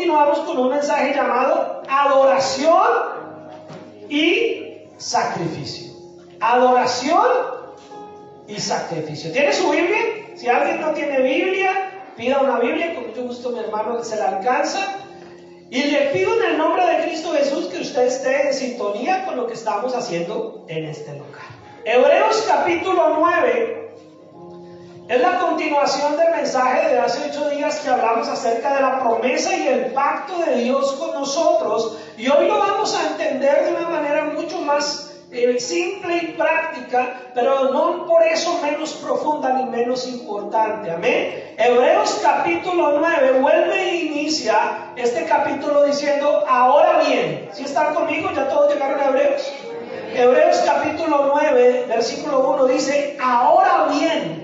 continuamos con un mensaje llamado adoración y sacrificio. Adoración y sacrificio. ¿Tiene su Biblia? Si alguien no tiene Biblia, pida una Biblia, con mucho gusto mi hermano se la alcanza. Y le pido en el nombre de Cristo Jesús que usted esté en sintonía con lo que estamos haciendo en este lugar. Hebreos capítulo 9 es la continuación del mensaje de hace 8 días que hablamos acerca de la promesa y el pacto de Dios con nosotros. Y hoy lo vamos a entender de una manera mucho más simple y práctica, pero no por eso menos profunda ni menos importante. Amén. Hebreos capítulo 9 vuelve e inicia este capítulo diciendo: ahora bien. ¿Sí están conmigo? ¿Ya todos llegaron a Hebreos? Hebreos capítulo 9 versículo 1 dice: ahora bien.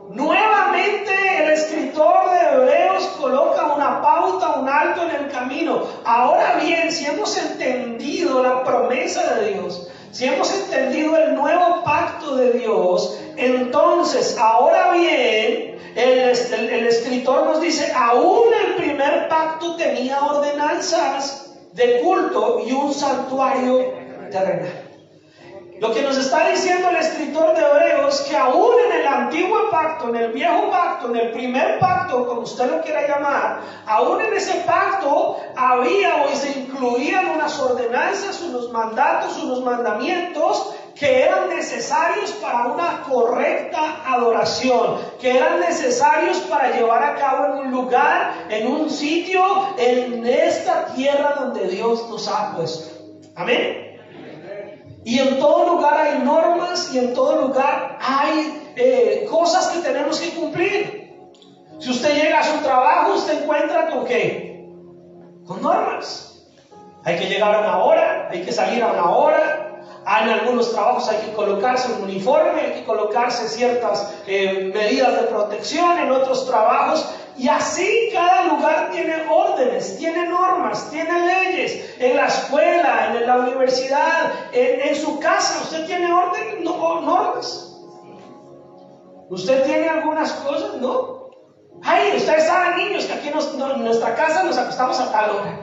Nuevamente el escritor de Hebreos coloca una pauta, un alto en el camino. Ahora bien, si hemos entendido la promesa de Dios, si hemos entendido el nuevo pacto de Dios, entonces ahora bien, el escritor nos dice: aún el primer pacto tenía ordenanzas de culto y un santuario terrenal. Lo que nos está diciendo el escritor de Hebreos, que aún en el antiguo pacto, en el viejo pacto, en el primer pacto, como usted lo quiera llamar, aún en ese pacto había o se incluían unas ordenanzas, unos mandatos, unos mandamientos que eran necesarios para una correcta adoración, que eran necesarios para llevar a cabo en un lugar, en un sitio, en esta tierra donde Dios nos ha puesto. Amén. Y en todo lugar hay normas y en todo lugar hay cosas que tenemos que cumplir. Si usted llega a su trabajo, usted encuentra con ¿qué? Con normas. Hay que llegar a una hora, hay que salir a una hora. En algunos trabajos hay que colocarse un uniforme, hay que colocarse ciertas medidas de protección, en otros trabajos. Y así cada lugar tiene órdenes, tiene normas, tiene leyes. En la escuela, en la universidad, en su casa, ¿usted tiene orden? No, normas. ¿Usted tiene algunas cosas? No. Ay, ustedes saben, niños, que aquí en nuestra casa nos acostamos a tal hora.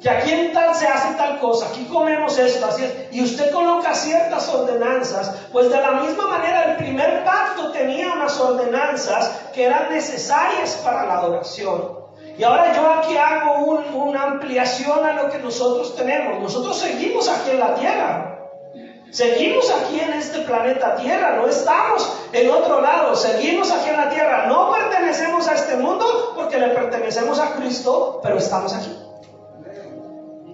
Que aquí en tal se hace tal cosa, aquí comemos esto, así es. Y usted coloca ciertas ordenanzas. Pues de la misma manera el primer pacto tenía unas ordenanzas que eran necesarias para la adoración. Y ahora yo aquí hago una ampliación a lo que nosotros tenemos. Nosotros seguimos aquí en la tierra. Seguimos aquí en este planeta Tierra, no estamos en otro lado, seguimos aquí en la tierra. No pertenecemos a este mundo porque le pertenecemos a Cristo, pero estamos aquí.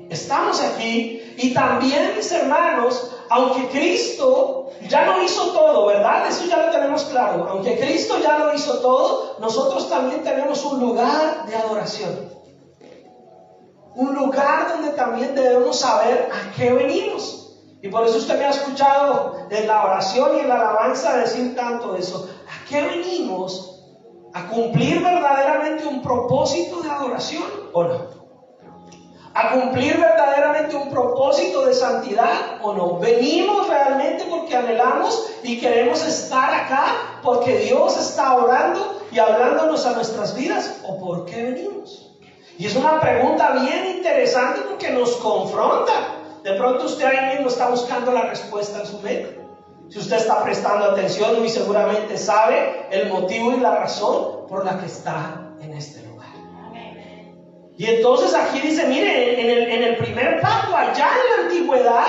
Estamos aquí. Y también, mis hermanos, aunque Cristo ya lo hizo todo, ¿verdad? Eso ya lo tenemos claro. Aunque Cristo ya lo hizo todo, nosotros también tenemos un lugar de adoración. Un lugar donde también debemos saber a qué venimos. Y por eso usted me ha escuchado en la oración y en la alabanza decir tanto eso. ¿A qué venimos? ¿A cumplir verdaderamente un propósito de adoración o no? ¿A cumplir verdaderamente un propósito de santidad o no? ¿Venimos realmente porque anhelamos y queremos estar acá porque Dios está orando y hablándonos a nuestras vidas? ¿O por qué venimos? Y es una pregunta bien interesante porque nos confronta. De pronto usted ahí mismo está buscando la respuesta en su mente. Si usted está prestando atención, muy seguramente sabe el motivo y la razón por la que está en este lugar. Y entonces aquí dice, mire, en el primer pacto, allá en la antigüedad,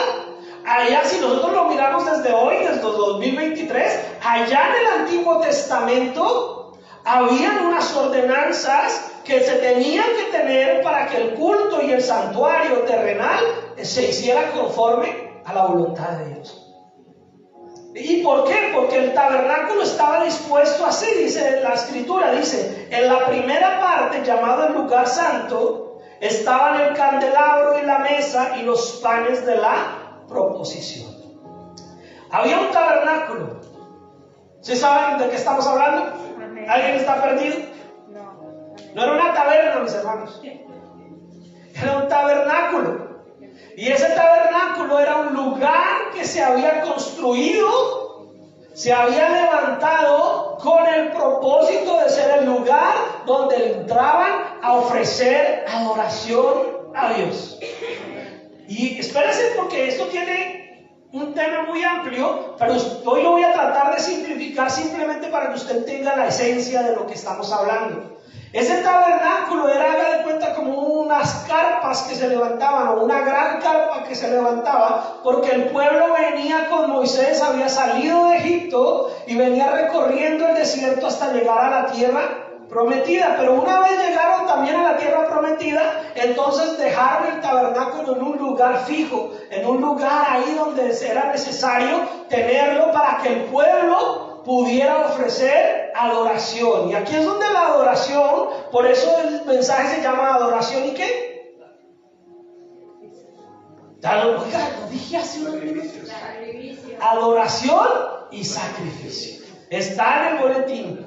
allá si nosotros lo miramos desde hoy, desde 2023, allá en el Antiguo Testamento, habían unas ordenanzas que se tenían que tener para que el culto y el santuario terrenal se hiciera conforme a la voluntad de Dios. ¿Y por qué? Porque el tabernáculo estaba dispuesto así, dice la escritura, dice, en la primera parte, llamado el lugar santo, estaban el candelabro y la mesa y los panes de la proposición. Había un tabernáculo. ¿Sí saben de qué estamos hablando? Amén. ¿Alguien está perdido? No era una taberna, mis hermanos. Era un tabernáculo. Y ese tabernáculo era un lugar que se había construido, se había levantado con el propósito de ser el lugar donde entraban a ofrecer adoración a Dios. Y espérense porque esto tiene un tema muy amplio, pero hoy lo voy a tratar de simplificar simplemente para que usted tenga la esencia de lo que estamos hablando. Ese tabernáculo era, haga de cuenta, como unas carpas que se levantaban, o una gran carpa que se levantaba, porque el pueblo venía con Moisés, había salido de Egipto y venía recorriendo el desierto hasta llegar a la tierra prometida. Pero una vez llegaron también a la tierra prometida, entonces dejaron el tabernáculo en un lugar fijo, en un lugar ahí donde era necesario tenerlo para que el pueblo pudiera ofrecer adoración. Y aquí es donde la adoración, por eso el mensaje se llama adoración ¿y qué? Oiga, lo dije hace unos minutos. Adoración y sacrificio. Está en el boletín.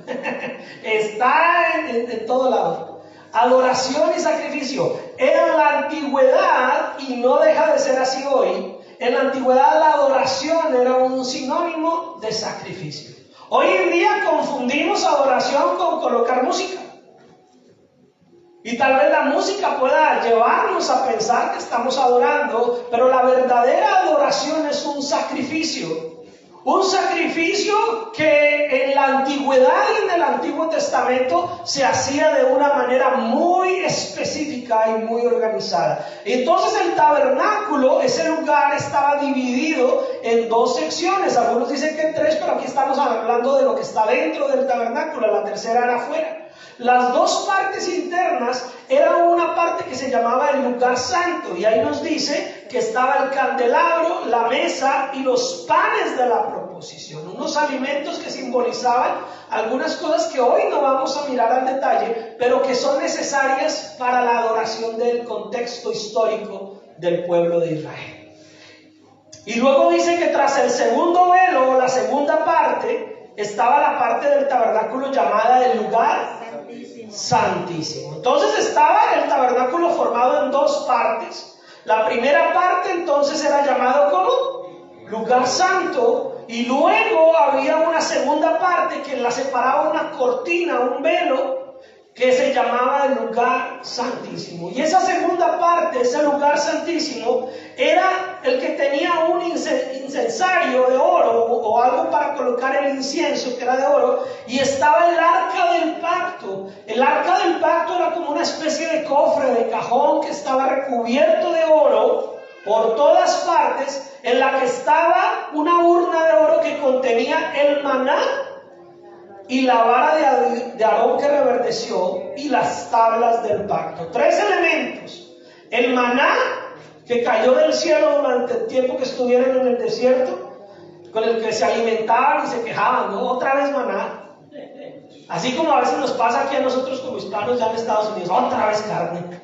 Está en todo lado. Adoración y sacrificio. En la antigüedad, y no deja de ser así hoy, en la antigüedad la adoración era un sinónimo de sacrificio. Hoy en día confundimos adoración con colocar música. Y tal vez la música pueda llevarnos a pensar que estamos adorando, pero la verdadera adoración es un sacrificio. Un sacrificio que en la antigüedad y en el Antiguo Testamento se hacía de una manera muy específica y muy organizada. Entonces el tabernáculo, ese lugar, estaba dividido en dos secciones. Algunos dicen que en tres, pero aquí estamos hablando de lo que está dentro del tabernáculo. La tercera era afuera. Las dos partes internas eran una parte que se llamaba el lugar santo, y ahí nos dice que estaba el candelabro, la mesa y los panes de la proposición, unos alimentos que simbolizaban algunas cosas que hoy no vamos a mirar al detalle, pero que son necesarias para la adoración del contexto histórico del pueblo de Israel. Y luego dice que tras el segundo velo, la segunda parte, estaba la parte del tabernáculo llamada el lugar santísimo. Entonces estaba el tabernáculo formado en dos partes. La primera parte entonces era llamado como lugar santo, y luego había una segunda parte que la separaba una cortina, un velo, que se llamaba el lugar santísimo. Y esa segunda parte, ese lugar santísimo, era el que tenía un incensario de oro, o algo para colocar el incienso, que era de oro, y estaba el arca del pacto. El arca del pacto era como una especie de cofre, de cajón, que estaba recubierto de oro por todas partes, en la que estaba una urna de oro que contenía el maná y la vara de Aarón que reverdeció, y las tablas del pacto. Tres elementos: el maná que cayó del cielo durante el tiempo que estuvieron en el desierto, con el que se alimentaban y se quejaban, ¿no? Otra vez maná. Así como a veces nos pasa aquí a nosotros como hispanos ya en Estados Unidos: otra vez carne,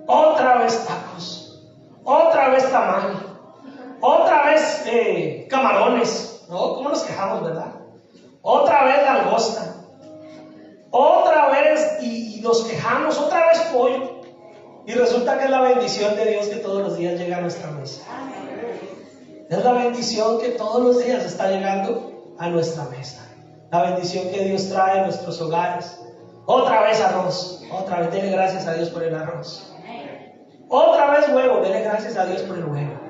otra vez tacos, otra vez tamal, otra vez camarones, ¿no? ¿Cómo nos quejamos, verdad? Otra vez langosta, otra vez, y nos quejamos, otra vez pollo. Y resulta que es la bendición de Dios que todos los días llega a nuestra mesa. Es la bendición que todos los días está llegando a nuestra mesa. La bendición que Dios trae a nuestros hogares. Otra vez arroz, otra vez, dele gracias a Dios por el arroz. Otra vez huevo, dele gracias a Dios por el huevo.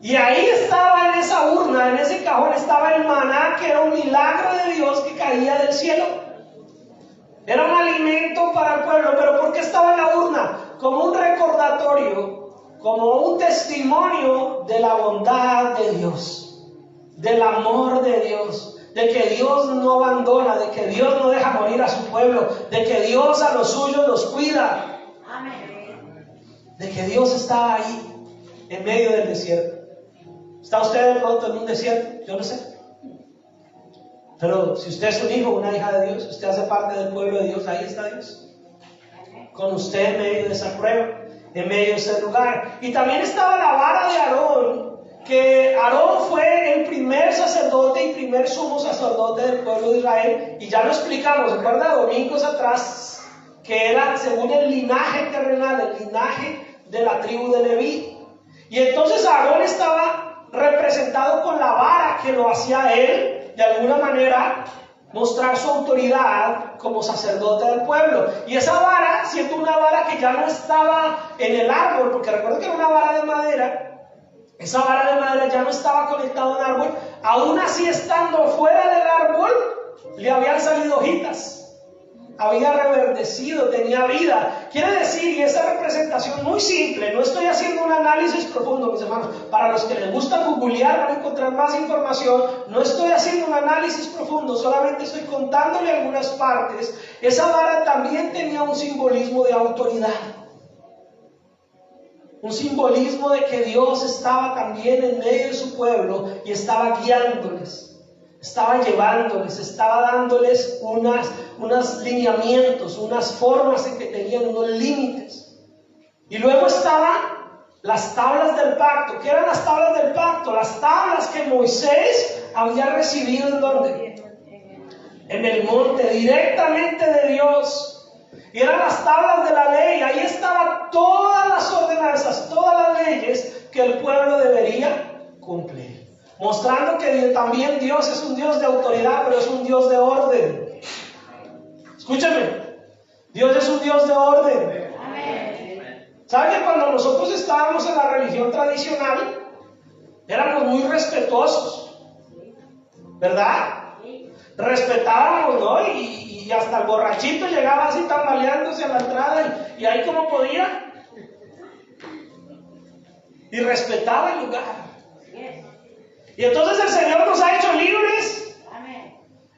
Y ahí estaba, en esa urna, en ese cajón, estaba el maná, que era un milagro de Dios que caía del cielo. Era un alimento para el pueblo. ¿Pero por qué estaba en la urna? Como un recordatorio, como un testimonio de la bondad de Dios, del amor de Dios, de que Dios no abandona, de que Dios no deja morir a su pueblo, de que Dios a los suyos los cuida, de que Dios está ahí en medio del desierto. ¿Está usted de pronto en un desierto? Yo no sé. Pero si usted es un hijo, una hija de Dios, usted hace parte del pueblo de Dios, ahí está Dios. Con usted en medio de esa prueba, en medio de ese lugar. Y también estaba la vara de Aarón, que Aarón fue el primer sacerdote y primer sumo sacerdote del pueblo de Israel. Y ya lo explicamos, ¿recuerda? Domingos atrás, que era según el linaje terrenal, el linaje de la tribu de Leví. Y entonces Aarón estaba representado con la vara, que lo hacía él de alguna manera mostrar su autoridad como sacerdote del pueblo. Y esa vara, siendo una vara que ya no estaba en el árbol, porque recuerden que era una vara de madera, esa vara de madera ya no estaba conectada al árbol, aún así estando fuera del árbol, le habían salido hojitas. Había reverdecido, tenía vida. Quiere decir, y esa representación muy simple, no estoy haciendo un análisis profundo, mis hermanos. Para los que les gusta googlear, van a encontrar más información. No estoy haciendo un análisis profundo, solamente estoy contándole algunas partes. Esa vara también tenía un simbolismo de autoridad. Un simbolismo de que Dios estaba también en medio de su pueblo y estaba guiándoles. Estaba llevándoles, estaba dándoles unos lineamientos, unas formas en que tenían unos límites. Y luego estaban las tablas del pacto. ¿Qué eran las tablas del pacto? Las tablas que Moisés había recibido ¿en dónde? En el monte, directamente de Dios. Y eran las tablas de la ley. Ahí estaban todas las ordenanzas, todas las leyes que el pueblo debería cumplir. Mostrando que también Dios es un Dios de autoridad, pero es un Dios de orden. Escúchame, Dios es un Dios de orden. ¿Saben que cuando nosotros estábamos en la religión tradicional, éramos muy respetuosos? ¿Verdad? Respetábamos, ¿no? Y hasta el borrachito llegaba así tambaleándose a la entrada y ahí como podía. Y respetaba el lugar. Y entonces el Señor nos ha hecho libres.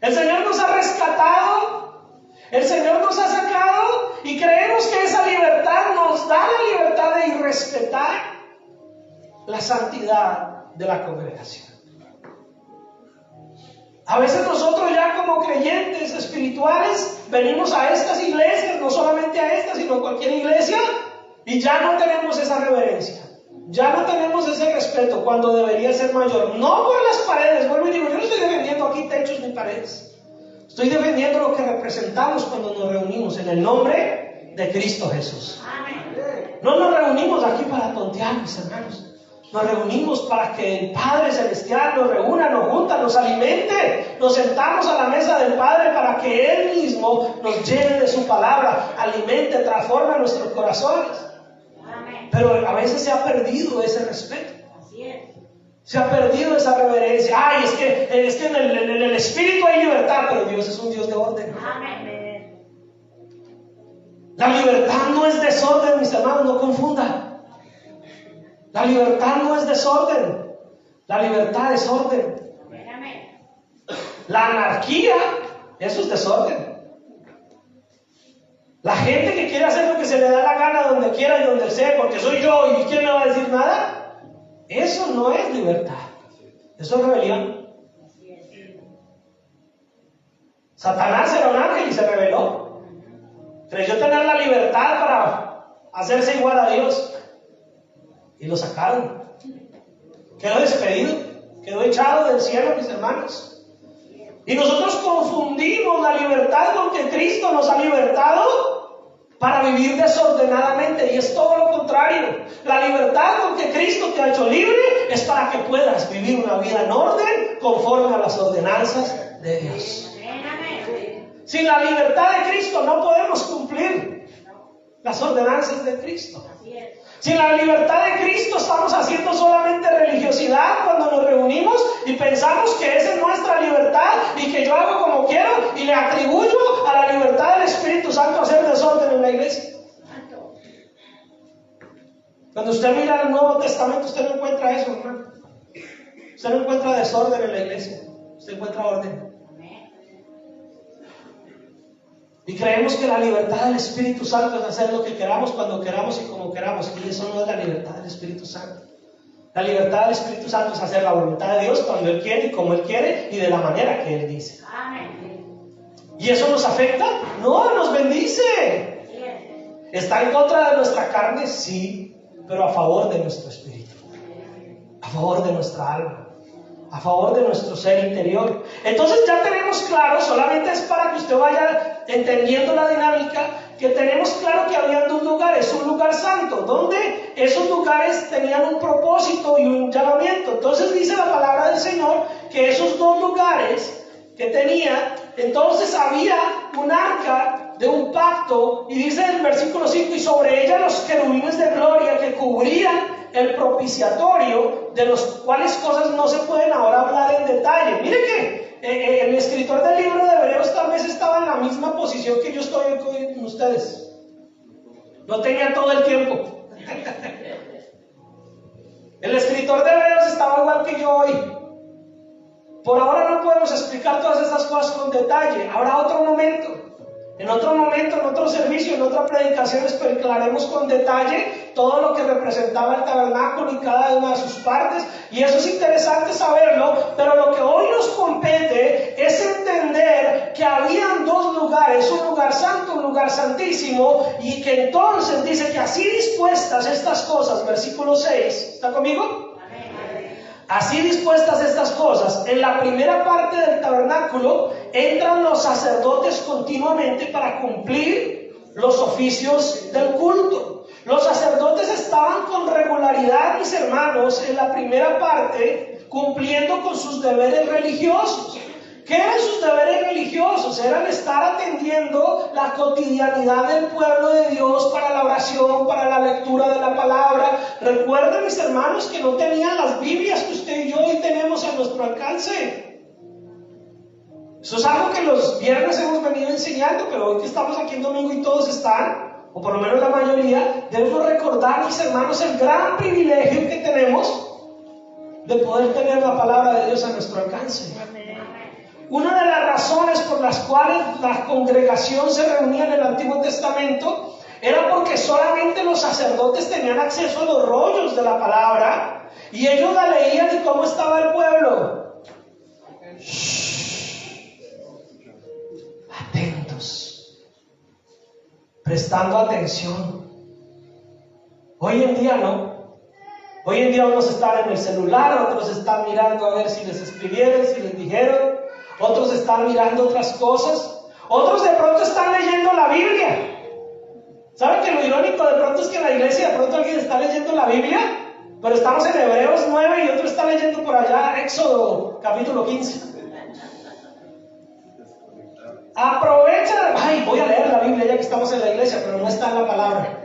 El Señor nos ha rescatado. El Señor nos ha sacado. Y creemos que esa libertad nos da la libertad de irrespetar la santidad de la congregación. A veces nosotros ya como creyentes espirituales venimos a estas iglesias, no solamente a estas, sino a cualquier iglesia, y ya no tenemos esa reverencia. Ya no tenemos ese respeto cuando debería ser mayor. No por las paredes, vuelvo y digo, yo no estoy defendiendo aquí techos ni paredes. Estoy defendiendo lo que representamos cuando nos reunimos en el nombre de Cristo Jesús. No nos reunimos aquí para tontear, mis hermanos. Nos reunimos para que el Padre Celestial nos reúna, nos junta, nos alimente. Nos sentamos a la mesa del Padre para que Él mismo nos llene de su palabra, alimente, transforme nuestros corazones. Pero a veces se ha perdido ese respeto. Se ha perdido esa reverencia. Ay, es que en el Espíritu hay libertad, pero Dios es un Dios de orden. La libertad no es desorden, mis hermanos, no confunda. La libertad no es desorden. La libertad es orden. La anarquía, eso es desorden. La gente que quiere hacer lo que se le da la gana donde quiera y donde sea, porque soy yo y ¿quién me va a decir nada? Eso no es libertad. Eso es rebelión. Satanás era un ángel y se rebeló. Creyó tener la libertad para hacerse igual a Dios. Y lo sacaron. Quedó despedido. Quedó echado del cielo, mis hermanos. Y nosotros confundimos la libertad con que Cristo nos ha libertado para vivir desordenadamente. Y es todo lo contrario. La libertad con que Cristo te ha hecho libre es para que puedas vivir una vida en orden conforme a las ordenanzas de Dios. Sin la libertad de Cristo no podemos cumplir las ordenanzas de Cristo. Sin la libertad de Cristo estamos haciendo solamente religiosidad cuando nos reunimos y pensamos que esa es nuestra libertad y que yo hago como quiero y le atribuyo a la libertad del Espíritu Santo hacer desorden en la iglesia. Cuando usted mira el Nuevo Testamento, usted no encuentra eso, hermano. Usted no encuentra desorden en la iglesia, usted encuentra orden. Y creemos que la libertad del Espíritu Santo es hacer lo que queramos, cuando queramos y como queramos. Y eso no es la libertad del Espíritu Santo. La libertad del Espíritu Santo es hacer la voluntad de Dios cuando Él quiere y como Él quiere y de la manera que Él dice. ¿Y eso nos afecta? No, nos bendice. ¿Está en contra de nuestra carne? Sí, pero a favor de nuestro espíritu, a favor de nuestra alma, a favor de nuestro ser interior. Entonces ya tenemos claro, solamente es para que usted vaya entendiendo la dinámica, que tenemos claro que había dos lugares, un lugar santo, donde esos lugares tenían un propósito y un llamamiento. Entonces dice la palabra del Señor que esos dos lugares que tenía. Entonces había un arca de un pacto, y dice en el versículo 5, y sobre ella los querubines de gloria que cubrían el propiciatorio, de los cuales cosas no se pueden ahora hablar en detalle. Mire que el escritor del libro de Hebreos tal vez estaba en la misma posición que yo estoy con ustedes. No tenía todo el tiempo. El escritor de Hebreos estaba igual que yo hoy. Por ahora no podemos explicar todas estas cosas con detalle. Habrá otro momento. En otro momento, en otro servicio, en otra predicación, explicaremos con detalle todo lo que representaba el tabernáculo y cada una de sus partes. Y eso es interesante saberlo, pero lo que hoy nos compete es entender que habían dos lugares, un lugar santo, un lugar santísimo, y que entonces dice que así dispuestas estas cosas, versículo 6, ¿está conmigo? Así dispuestas estas cosas, en la primera parte del tabernáculo entran los sacerdotes continuamente para cumplir los oficios del culto. Los sacerdotes estaban con regularidad, mis hermanos, en la primera parte, cumpliendo con sus deberes religiosos. ¿Qué eran sus deberes religiosos? Eran estar atendiendo la cotidianidad del pueblo de Dios para la oración, para la lectura de la palabra. Recuerden, mis hermanos, que no tenían las Biblias que usted y yo hoy tenemos a nuestro alcance. Eso es algo que los viernes hemos venido enseñando, pero hoy que estamos aquí en domingo y todos están, o por lo menos la mayoría, debemos recordar, mis hermanos, el gran privilegio que tenemos de poder tener la palabra de Dios a nuestro alcance. Una de las razones por las cuales la congregación se reunía en el Antiguo Testamento era porque solamente los sacerdotes tenían acceso a los rollos de la palabra y ellos la leían. ¿Y cómo estaba el pueblo? Atentos, prestando atención. Hoy en día no. Hoy en día unos están en el celular, otros están mirando a ver si les escribieron, si les dijeron, otros están mirando otras cosas, otros de pronto están leyendo la Biblia. ¿Saben que lo irónico de pronto es que en la iglesia de pronto alguien está leyendo la Biblia, pero estamos en Hebreos 9 y otro está leyendo por allá Éxodo capítulo 15? Aprovecha, voy a leer la Biblia ya que estamos en la iglesia, pero no está en la palabra,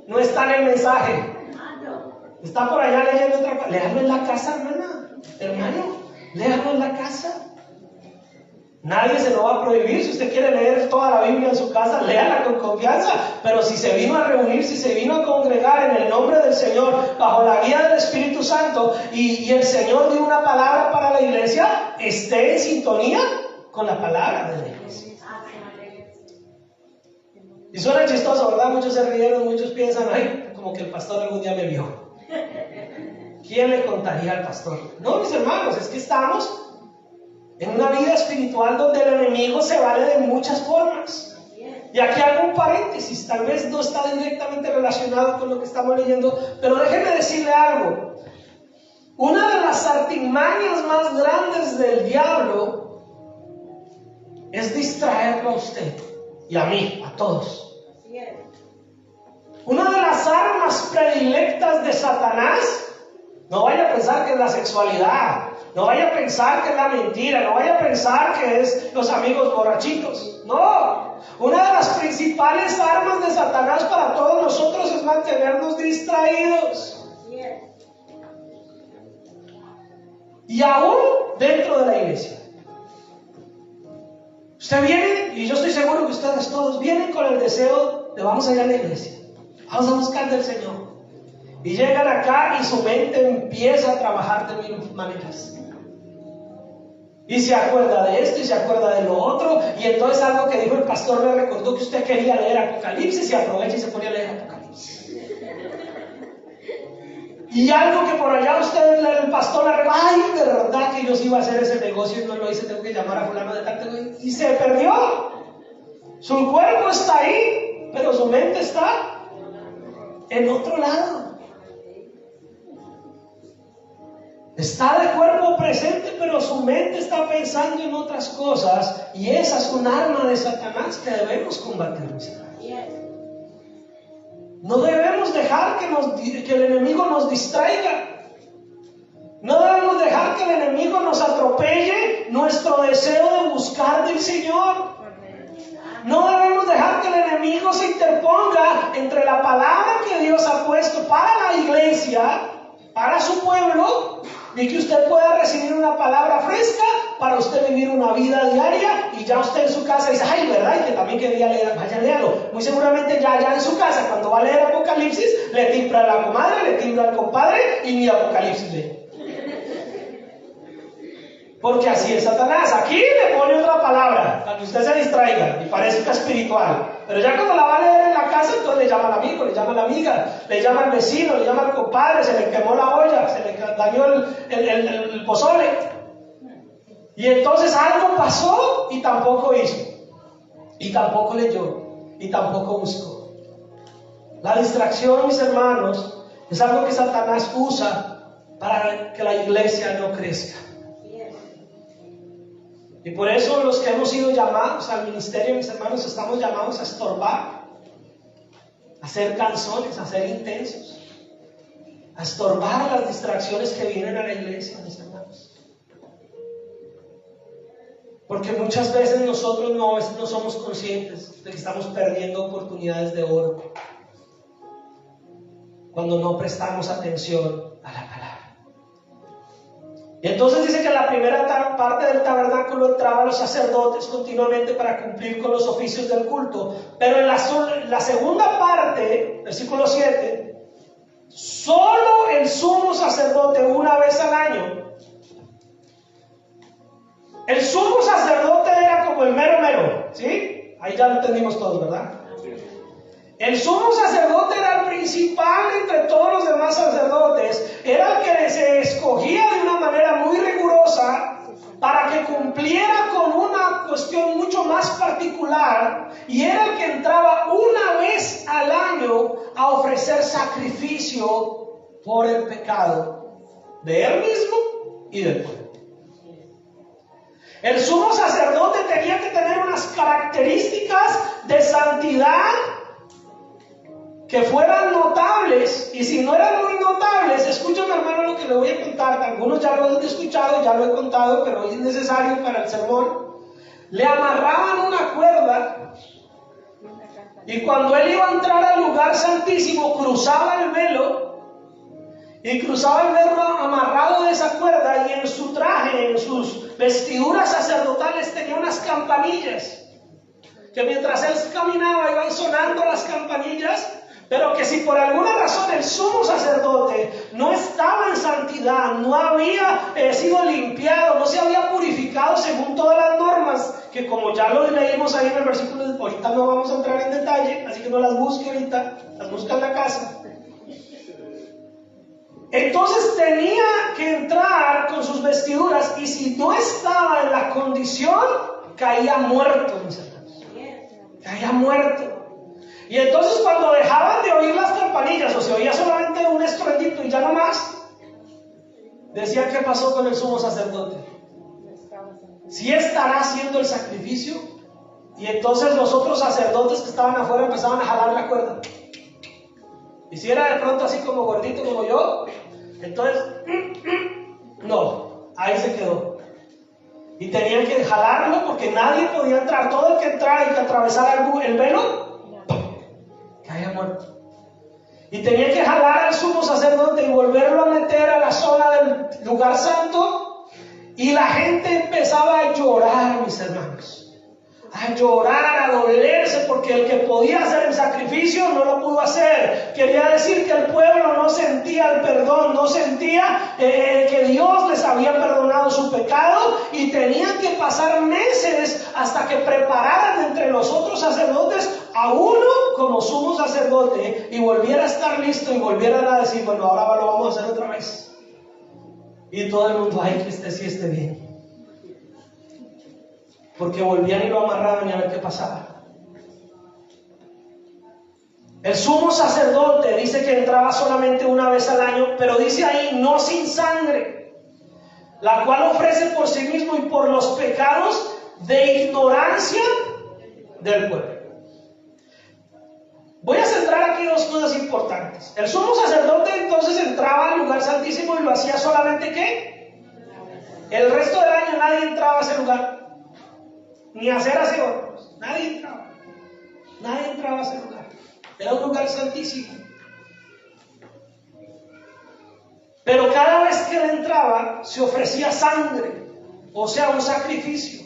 no está en el mensaje. Está por allá leyendo otra cosa. Léalo en la casa, hermano, léalo en la casa. Nadie se lo va a prohibir. Si usted quiere leer toda la Biblia en su casa, léala con confianza. Pero si se vino a reunir, si se vino a congregar en el nombre del Señor, bajo la guía del Espíritu Santo, y el Señor dio una palabra para la iglesia, esté en sintonía con la palabra de la iglesia. Y suena chistoso, ¿verdad? Muchos se rieron, muchos piensan, como que el pastor algún día me vio. ¿Quién le contaría al pastor? No, mis hermanos, es que estamos en una vida espiritual donde el enemigo se vale de muchas formas. Y aquí hago un paréntesis, tal vez no está directamente relacionado con lo que estamos leyendo, pero déjenme decirle algo. Una de las artimañas más grandes del diablo es distraerlo a usted y a mí, a todos. Una de las armas predilectas de Satanás, no vaya a pensar que es la sexualidad, no vaya a pensar que es la mentira, no vaya a pensar que es los amigos borrachitos. No, una de las principales armas de Satanás para todos nosotros es mantenernos distraídos. Y aún dentro de la iglesia. Usted viene, y yo estoy seguro que ustedes todos vienen con el deseo de vamos allá a la iglesia, vamos a buscar del Señor. Y llegan acá y su mente empieza a trabajar de mil maneras. Y se acuerda de esto y se acuerda de lo otro. Y entonces algo que dijo el pastor le recordó que usted quería leer Apocalipsis y aprovecha y se pone a leer Apocalipsis. Y algo que por allá usted, el pastor le recordó, de verdad que yo sí iba a hacer ese negocio y no lo hice, tengo que llamar a fulano de tal. Y se perdió. Su cuerpo está ahí, pero su mente está en otro lado. Está de cuerpo presente, pero su mente está pensando en otras cosas. Y esa es un arma de Satanás que debemos combatir. No debemos dejar que el enemigo nos distraiga. No debemos dejar que el enemigo nos atropelle nuestro deseo de buscar del Señor. No debemos dejar que el enemigo se interponga entre la palabra que Dios ha puesto para la iglesia, para su pueblo, y que usted pueda recibir una palabra fresca para usted vivir una vida diaria, y ya usted en su casa dice, ay, ¿verdad? Y que también quería leer, vaya, léalo. Muy seguramente ya en su casa, cuando va a leer Apocalipsis, le timbra a la comadre, le timbra al compadre, y ni Apocalipsis lee. Porque así es Satanás. Aquí le pone otra palabra para que usted se distraiga y parezca espiritual. Pero ya cuando la va a leer en la casa, entonces le llama al amigo, le llama a la amiga, le llama al vecino, le llama al compadre, se le quemó la olla, se le dañó el pozole. Y entonces algo pasó y tampoco hizo. Y tampoco leyó. Y tampoco buscó. La distracción, mis hermanos, es algo que Satanás usa para que la iglesia no crezca. Y por eso los que hemos sido llamados al ministerio, mis hermanos, estamos llamados a estorbar, a ser canzones, a ser intensos, a estorbar las distracciones que vienen a la iglesia, mis hermanos. Porque muchas veces nosotros no somos conscientes de que estamos perdiendo oportunidades de oro cuando no prestamos atención a la palabra. Y entonces dice que en la primera parte del tabernáculo entraban los sacerdotes continuamente para cumplir con los oficios del culto. Pero en la segunda parte, versículo 7, solo el sumo sacerdote una vez al año. El sumo sacerdote era como el mero, ¿sí? Ahí ya lo entendimos todos, ¿verdad? El sumo sacerdote era el principal entre todos los demás sacerdotes, era el que se escogía de una manera muy rigurosa para que cumpliera con una cuestión mucho más particular, y era el que entraba una vez al año a ofrecer sacrificio por el pecado de él mismo y del pueblo. El sumo sacerdote tenía que tener unas características de santidad que fueran notables, y si no eran muy notables, escúchame, hermano, lo que le voy a contar. Algunos ya lo han escuchado, ya lo he contado, pero hoy es necesario para el sermón. Le amarraban una cuerda, y cuando él iba a entrar al lugar santísimo, cruzaba el velo, y cruzaba el velo amarrado de esa cuerda, y en su traje, en sus vestiduras sacerdotales, tenía unas campanillas, que mientras él caminaba iban sonando las campanillas. Pero que si por alguna razón el sumo sacerdote no estaba en santidad, no había sido limpiado, no se había purificado según todas las normas, que como ya lo leímos ahí en el versículo, ahorita no vamos a entrar en detalle, así que no las busque ahorita, las busca en la casa. Entonces tenía que entrar con sus vestiduras, y si no estaba en la condición, caía muerto, mis hermanos. Caía muerto. Y entonces cuando dejaban de oír las campanillas, o se oía solamente un estruendito y ya no más, decían: ¿qué pasó con el sumo sacerdote? ¿Sí estará haciendo el sacrificio? Y entonces los otros sacerdotes que estaban afuera empezaban a jalar la cuerda. Y si era de pronto así como gordito como yo, entonces no, ahí se quedó. Y tenían que jalarlo porque nadie podía entrar. Todo el que entrara y que atravesara el velo caía muerto. Y tenía que jalar al sumo sacerdote y volverlo a meter a la zona del lugar santo. Y la gente empezaba a llorar, mis hermanos. A llorar, a dolerse, porque el que podía hacer el sacrificio no lo pudo hacer. Quería decir que el pueblo no sentía el perdón, no sentía que Dios les había perdonado su pecado, y tenían que pasar meses hasta que prepararan entre los otros sacerdotes a uno como sumo sacerdote, y volviera a estar listo, y volvieran a decir: bueno, ahora lo vamos a hacer otra vez. Y todo el mundo: ay, que sí esté bien. Porque volvían y lo amarraban y a ver qué pasaba. El sumo sacerdote dice que entraba solamente una vez al año, pero dice ahí: no sin sangre, la cual ofrece por sí mismo y por los pecados de ignorancia del pueblo. Voy a centrar aquí dos cosas importantes. El sumo sacerdote entonces entraba al lugar santísimo y lo hacía solamente ¿qué? El resto del año nadie entraba a ese lugar, ni a hacer aseo. Nadie entraba. Nadie entraba a ese lugar. Era un lugar santísimo. Pero cada vez que él entraba, se ofrecía sangre, o sea, un sacrificio.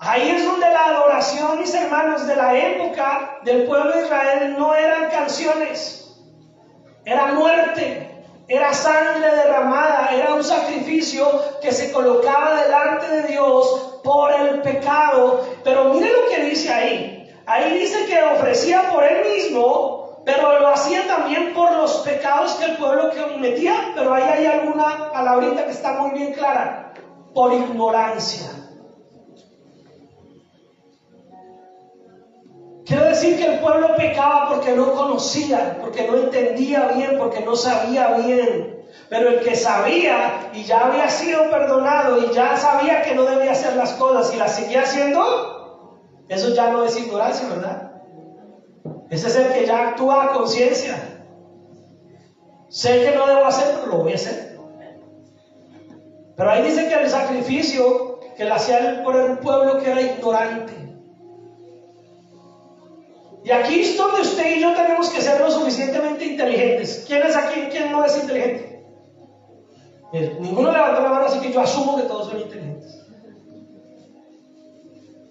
Ahí es donde la adoración, mis hermanos, de la época del pueblo de Israel no eran canciones, era muerte, era sangre derramada, era un sacrificio que se colocaba delante de Dios por el pecado. Pero mire lo que dice ahí. Ahí dice que ofrecía por él mismo, pero lo hacía también por los pecados que el pueblo cometía. Pero ahí hay alguna palabrita que está muy bien clara: por ignorancia. Quiere decir que el pueblo pecaba porque no conocía, porque no entendía bien, porque no sabía bien. Pero el que sabía y ya había sido perdonado y ya sabía que no debía hacer las cosas y las seguía haciendo, eso ya no es ignorancia, ¿verdad? Ese es el que ya actúa a conciencia. Sé que no debo hacer, pero lo voy a hacer. Pero ahí dice que el sacrificio que le hacía por el pueblo que era ignorante. Y aquí es donde usted y yo tenemos que ser lo suficientemente inteligentes. ¿Quién es aquí? ¿Quién no es inteligente? Ninguno levantó la mano, así que yo asumo que todos son inteligentes.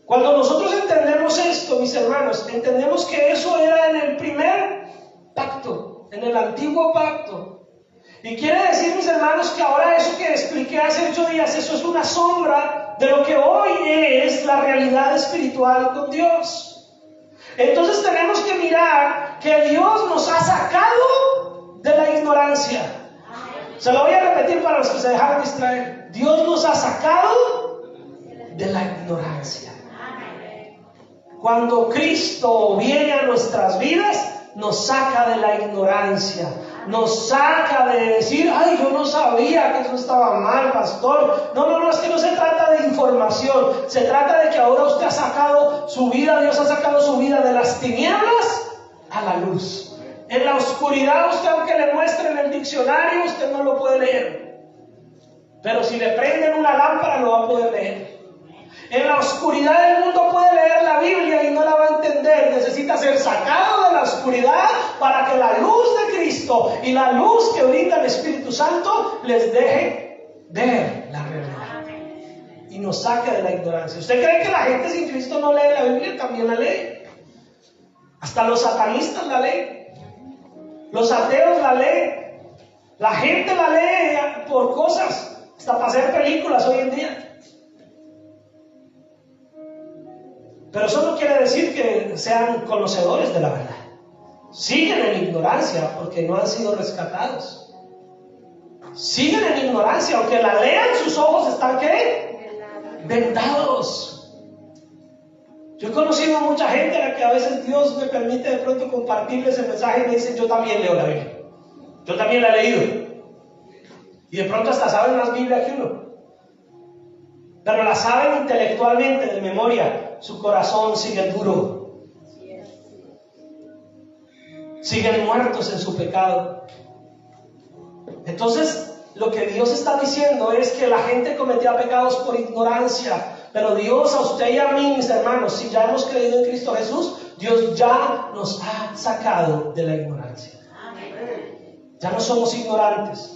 Cuando nosotros entendemos esto, mis hermanos, entendemos que eso era en el primer pacto, en el antiguo pacto. Y quiere decir, mis hermanos, que ahora eso que expliqué hace 8 días, eso es una sombra de lo que hoy es la realidad espiritual con Dios. Entonces tenemos que mirar que Dios nos ha sacado de la ignorancia. Se lo voy a repetir para los que se dejaron distraer. Dios nos ha sacado de la ignorancia. Cuando Cristo viene a nuestras vidas, nos saca de la ignorancia. Nos saca de decir, ay, yo no sabía que eso estaba mal, pastor. No, es que no se trata de información. Se trata de que ahora usted ha sacado su vida, Dios ha sacado su vida de las tinieblas a la luz. En la oscuridad, usted aunque le muestren el diccionario, usted no lo puede leer. Pero si le prenden una lámpara, lo va a poder leer. En la oscuridad del mundo puede leer la Biblia y no la va a entender. Necesita ser sacado de la oscuridad para que la luz de Cristo y la luz que brinda el Espíritu Santo les deje ver la realidad y nos saque de la ignorancia. ¿Usted cree que la gente sin Cristo no lee la Biblia? También la lee. Hasta los satanistas la leen. Los ateos la leen. La gente la lee por cosas, hasta para hacer películas hoy en día. Pero eso no quiere decir que sean conocedores de la verdad. Siguen en ignorancia porque no han sido rescatados. Siguen en ignorancia, aunque la lean, sus ojos están ¿qué? Vendados. Yo he conocido a mucha gente a la que a veces Dios me permite de pronto compartirles el mensaje y me dicen, yo también leo la Biblia. Yo también la he leído. Y de pronto hasta saben más Biblia que uno. Pero la saben intelectualmente, de memoria. Su corazón sigue duro. Siguen muertos en su pecado. Entonces, lo que Dios está diciendo es que la gente cometía pecados por ignorancia. Pero Dios, a usted y a mí, mis hermanos, si ya hemos creído en Cristo Jesús, Dios ya nos ha sacado de la ignorancia. Ya no somos ignorantes.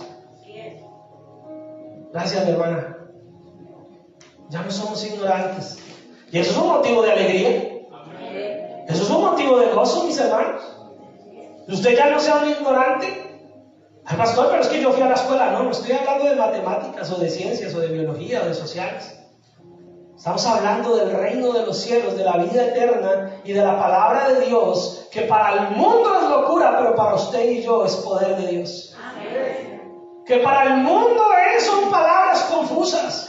Gracias, mi hermana. Ya no somos ignorantes. Y eso es un motivo de alegría. Eso es un motivo de gozo, mis hermanos. Usted ya no sea un ignorante. Ay, pastor, pero es que yo fui a la escuela. No estoy hablando de matemáticas o de ciencias o de biología o de sociales. Estamos hablando del reino de los cielos, de la vida eterna y de la palabra de Dios, que para el mundo es locura, pero para usted y yo es poder de Dios. Que para el mundo son palabras confusas.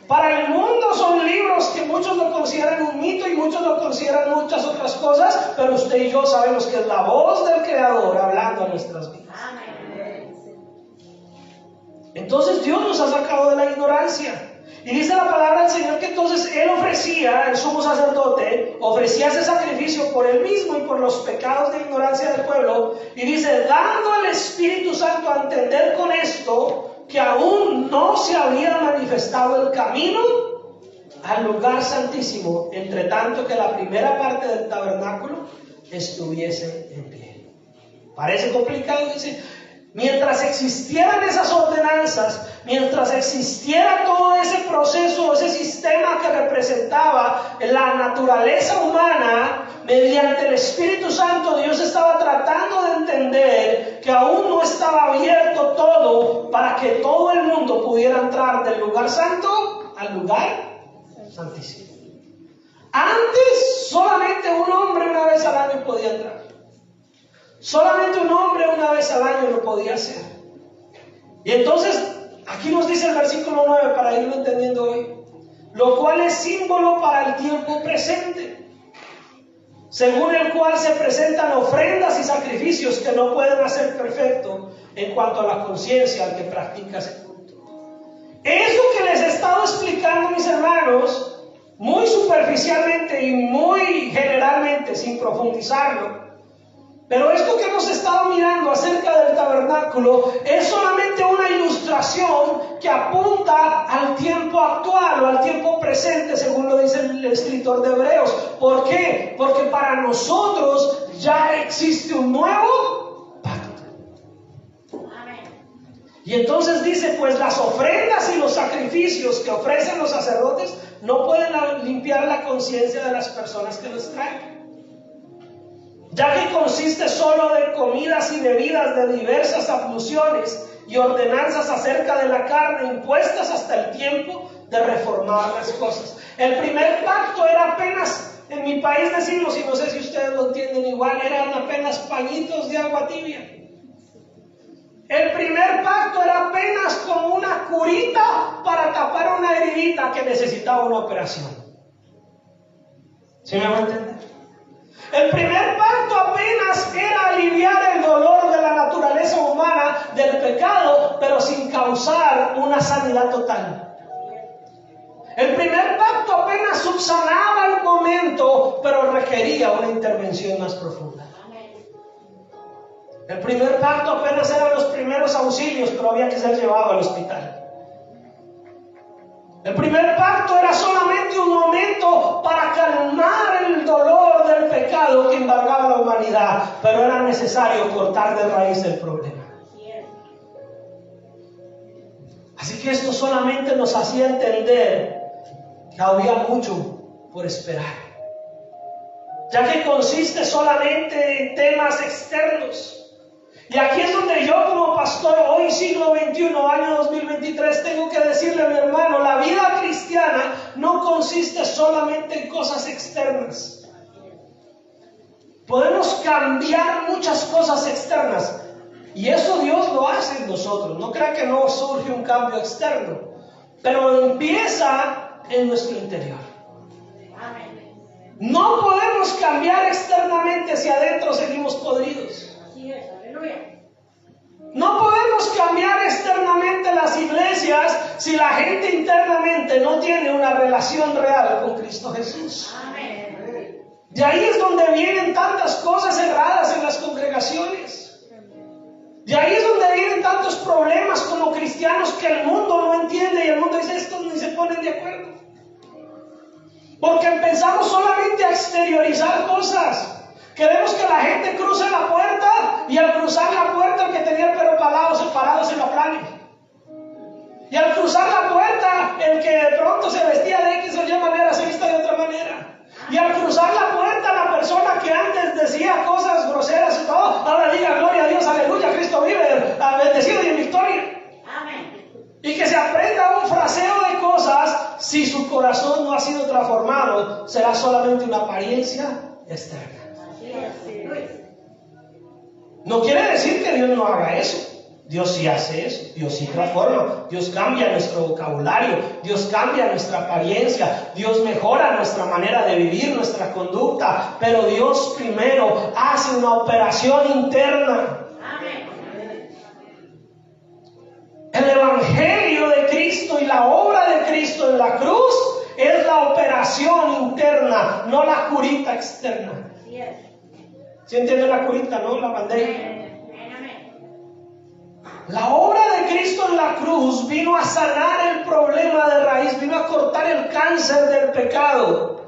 Para el mundo son libros que muchos lo consideran un mito y muchos lo consideran muchas otras cosas, pero usted y yo sabemos que es la voz del Creador hablando a nuestras vidas. Entonces Dios nos ha sacado de la ignorancia. Y dice la palabra del Señor que entonces Él ofrecía, el sumo sacerdote, ofrecía ese sacrificio por Él mismo y por los pecados de ignorancia del pueblo. Y dice, dando al Espíritu Santo a entender con esto, que aún no se había manifestado el camino al lugar santísimo, entre tanto que la primera parte del tabernáculo estuviese en pie. Parece complicado, dice. Mientras existieran esas ordenanzas, mientras existiera todo ese proceso, ese sistema que representaba la naturaleza humana, mediante el Espíritu Santo, Dios estaba tratando de entender que aún no estaba abierto todo para que todo el mundo pudiera entrar del lugar santo al lugar santísimo. Antes, solamente un hombre una vez al año podía entrar. Solamente un hombre una vez al año lo podía hacer. Y entonces, aquí nos dice el versículo 9, para irlo entendiendo hoy, lo cual es símbolo para el tiempo presente, según el cual se presentan ofrendas y sacrificios que no pueden hacer perfecto en cuanto a la conciencia al que practica ese culto. Eso que les he estado explicando, mis hermanos, muy superficialmente y muy generalmente, sin profundizarlo, pero esto que hemos estado mirando acerca del tabernáculo es solamente una ilustración que apunta al tiempo actual o al tiempo presente, según lo dice el escritor de Hebreos. ¿Por qué? Porque para nosotros ya existe un nuevo pacto. Y entonces dice, pues las ofrendas y los sacrificios que ofrecen los sacerdotes no pueden limpiar la conciencia de las personas que los traen, ya que consiste solo de comidas y bebidas de diversas abluciones y ordenanzas acerca de la carne impuestas hasta el tiempo de reformar las cosas. El primer pacto era apenas, en mi país decimos, y no sé si ustedes lo entienden igual, eran apenas pañitos de agua tibia. El primer pacto era apenas como una curita para tapar una heridita que necesitaba una operación. ¿Sí me van a entender? El primer pacto apenas era aliviar el dolor de la naturaleza humana del pecado, pero sin causar una sanidad total. El primer pacto apenas subsanaba el momento, pero requería una intervención más profunda. El primer pacto apenas eran los primeros auxilios, pero había que ser llevado al hospital. El primer pacto era solamente un momento para calmar el dolor del pecado que embargaba la humanidad, pero era necesario cortar de raíz el problema. Así que esto solamente nos hacía entender que había mucho por esperar, ya que consiste solamente en temas externos. Y aquí es donde yo como pastor, hoy siglo XXI, año 2023, tengo que decirle a mi hermano, la vida cristiana no consiste solamente en cosas externas. Podemos cambiar muchas cosas externas, y eso Dios lo hace en nosotros. No crea que no surge un cambio externo, pero empieza en nuestro interior. No podemos cambiar externamente si adentro seguimos podridos. No podemos cambiar externamente las iglesias si la gente internamente no tiene una relación real con Cristo Jesús. De ahí es donde vienen tantas cosas erradas en las congregaciones. De ahí es donde vienen tantos problemas como cristianos que el mundo no entiende, y el mundo dice, estos ni se ponen de acuerdo. Porque empezamos solamente a exteriorizar cosas. Queremos que la gente cruce la puerta, y al cruzar la puerta el que tenía el pelo parado se lo aplane. Y al cruzar la puerta el que de pronto se vestía de X o Y manera se vista de otra manera. Y al cruzar la puerta la persona que antes decía cosas groseras y todo, ahora diga gloria a Dios, aleluya, Cristo vive, bendecido y en victoria. Y que se aprenda un fraseo de cosas, si su corazón no ha sido transformado, será solamente una apariencia externa. No quiere decir que Dios no haga eso. Dios sí hace eso, Dios sí transforma, Dios cambia nuestro vocabulario, Dios cambia nuestra apariencia, Dios mejora nuestra manera de vivir, nuestra conducta, pero Dios primero hace una operación interna. El Evangelio de Cristo y la obra de Cristo en la cruz es la operación interna, no la curita externa. ¿Sí entiende la curita, no? La bandeja. La obra de Cristo en la cruz vino a sanar el problema de raíz, vino a cortar el cáncer del pecado.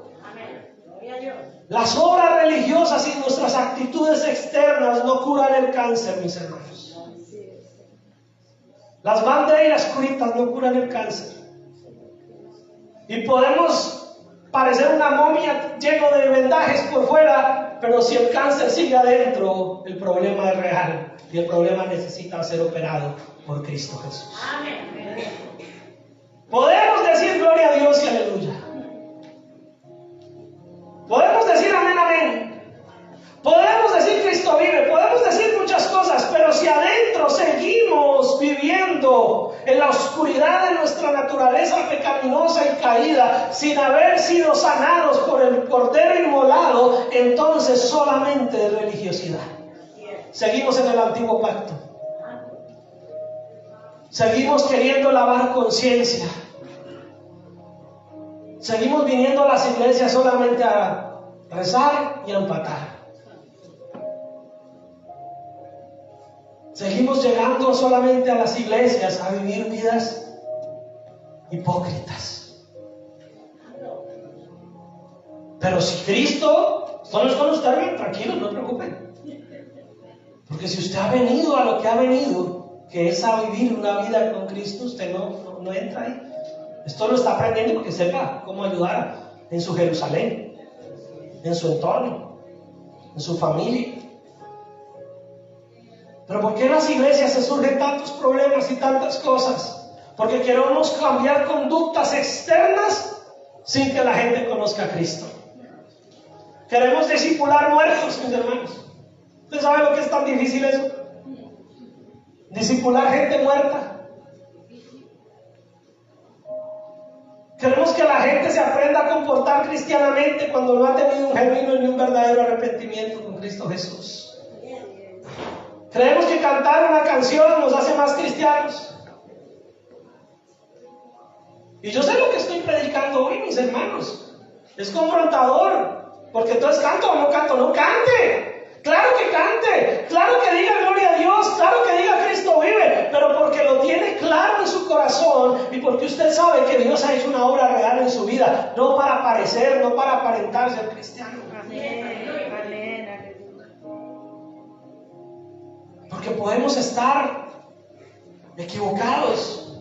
Las obras religiosas y nuestras actitudes externas no curan el cáncer, mis hermanos. Las banderas curitas no curan el cáncer. Y podemos parecer una momia lleno de vendajes por fuera, pero si el cáncer sigue adentro, el problema es real y el problema necesita ser operado por Cristo Jesús. Amén. Podemos decir gloria a Dios y aleluya. Podemos decir amén, amén. Podemos decir Cristo vive, podemos decir muchas cosas, pero si adentro seguimos viviendo en la oscuridad de nuestra naturaleza pecaminosa y caída, sin haber sido sanados por el Cordero inmolado, entonces solamente es religiosidad. Seguimos en el antiguo pacto. Seguimos queriendo lavar conciencia. Seguimos viniendo a las iglesias solamente a rezar y a empatar. Seguimos llegando solamente a las iglesias a vivir vidas hipócritas. Pero si Cristo, esto no es con usted, tranquilos, no se preocupen. Porque si usted ha venido a lo que ha venido, que es a vivir una vida con Cristo, usted no entra ahí. Esto lo está aprendiendo porque sepa cómo ayudar en su Jerusalén, en su entorno, en su familia. Pero ¿por qué en las iglesias se surgen tantos problemas y tantas cosas? Porque queremos cambiar conductas externas sin que la gente conozca a Cristo. Queremos discipular muertos, mis hermanos. ¿Usted sabe lo que es tan difícil eso? Discipular gente muerta. Queremos que la gente se aprenda a comportar cristianamente cuando no ha tenido un genuino ni un verdadero arrepentimiento con Cristo Jesús. Creemos que cantar una canción nos hace más cristianos. Y yo sé lo que estoy predicando hoy, mis hermanos. Es confrontador. Porque entonces canto o no canto. No cante. Claro que cante. Claro que diga gloria a Dios. Claro que diga Cristo vive. Pero porque lo tiene claro en su corazón y porque usted sabe que Dios ha hecho una obra real en su vida. No para parecer, no para aparentar ser cristiano. Amén. Porque podemos estar equivocados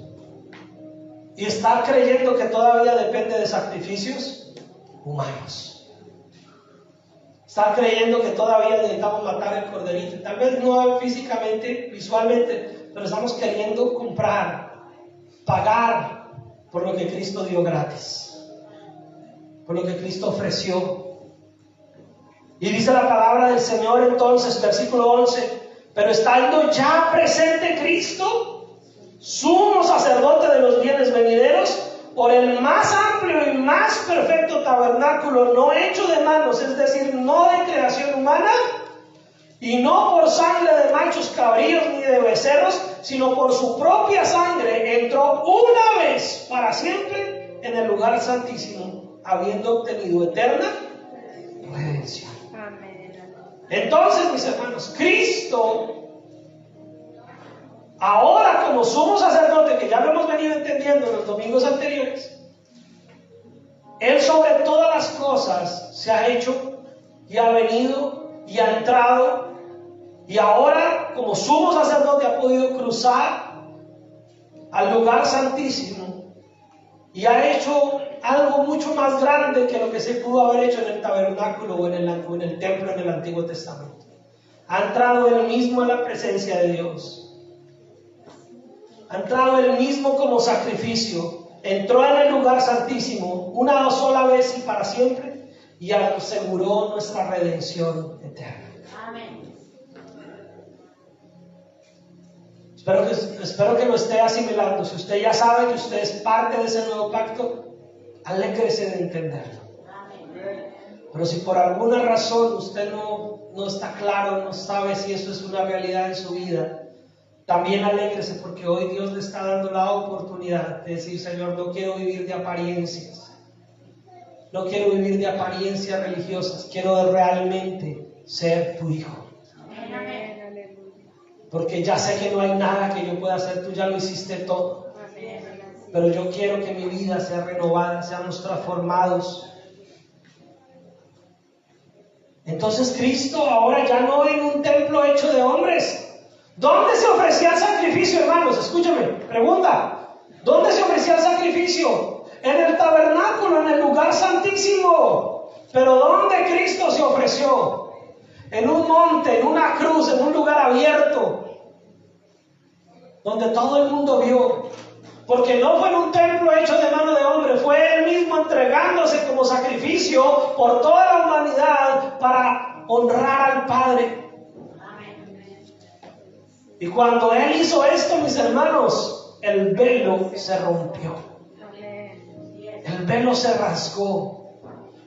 y estar creyendo que todavía depende de sacrificios humanos. Estar creyendo que todavía necesitamos matar el corderito. Tal vez no físicamente, visualmente, pero estamos queriendo comprar, pagar por lo que Cristo dio gratis, por lo que Cristo ofreció. Y dice la palabra del Señor entonces, versículo 11. Pero estando ya presente Cristo, sumo sacerdote de los bienes venideros, por el más amplio y más perfecto tabernáculo, no hecho de manos, es decir, no de creación humana, y no por sangre de machos cabríos ni de becerros, sino por su propia sangre, entró una vez para siempre en el lugar santísimo, habiendo obtenido eterna redención. Entonces, mis hermanos, Cristo, ahora como sumo sacerdote, que ya lo hemos venido entendiendo en los domingos anteriores, Él sobre todas las cosas se ha hecho y ha venido y ha entrado, y ahora como sumo sacerdote ha podido cruzar al lugar santísimo y ha hecho algo mucho más grande que lo que se pudo haber hecho en el tabernáculo o en el templo en el Antiguo Testamento. Ha entrado Él mismo en la presencia de Dios. Ha entrado Él mismo como sacrificio. Entró en el lugar santísimo una sola vez y para siempre y aseguró nuestra redención eterna. Amén. Espero que lo esté asimilando. Si usted ya sabe que usted es parte de ese nuevo pacto, alégrese de entenderlo. Pero si por alguna razón usted no está claro, no sabe si eso es una realidad en su vida, también alégrese porque hoy Dios le está dando la oportunidad de decir: Señor, no quiero vivir de apariencias, no quiero vivir de apariencias religiosas, quiero realmente ser tu hijo. porque ya sé que no hay nada que yo pueda hacer, tú ya lo hiciste todo. Pero yo quiero que mi vida sea renovada, seamos transformados. Entonces Cristo ahora ya no en un templo hecho de hombres. ¿Dónde se ofrecía el sacrificio, hermanos? Escúchame, pregunta. ¿Dónde se ofrecía el sacrificio? En el tabernáculo, en el lugar santísimo. Pero ¿dónde Cristo se ofreció? En un monte, en una cruz, en un lugar abierto, donde todo el mundo vio. Porque no fue en un templo hecho de mano de hombre, fue Él mismo entregándose como sacrificio por toda la humanidad para honrar al Padre. Y cuando Él hizo esto, mis hermanos, el velo se rompió. El velo se rasgó.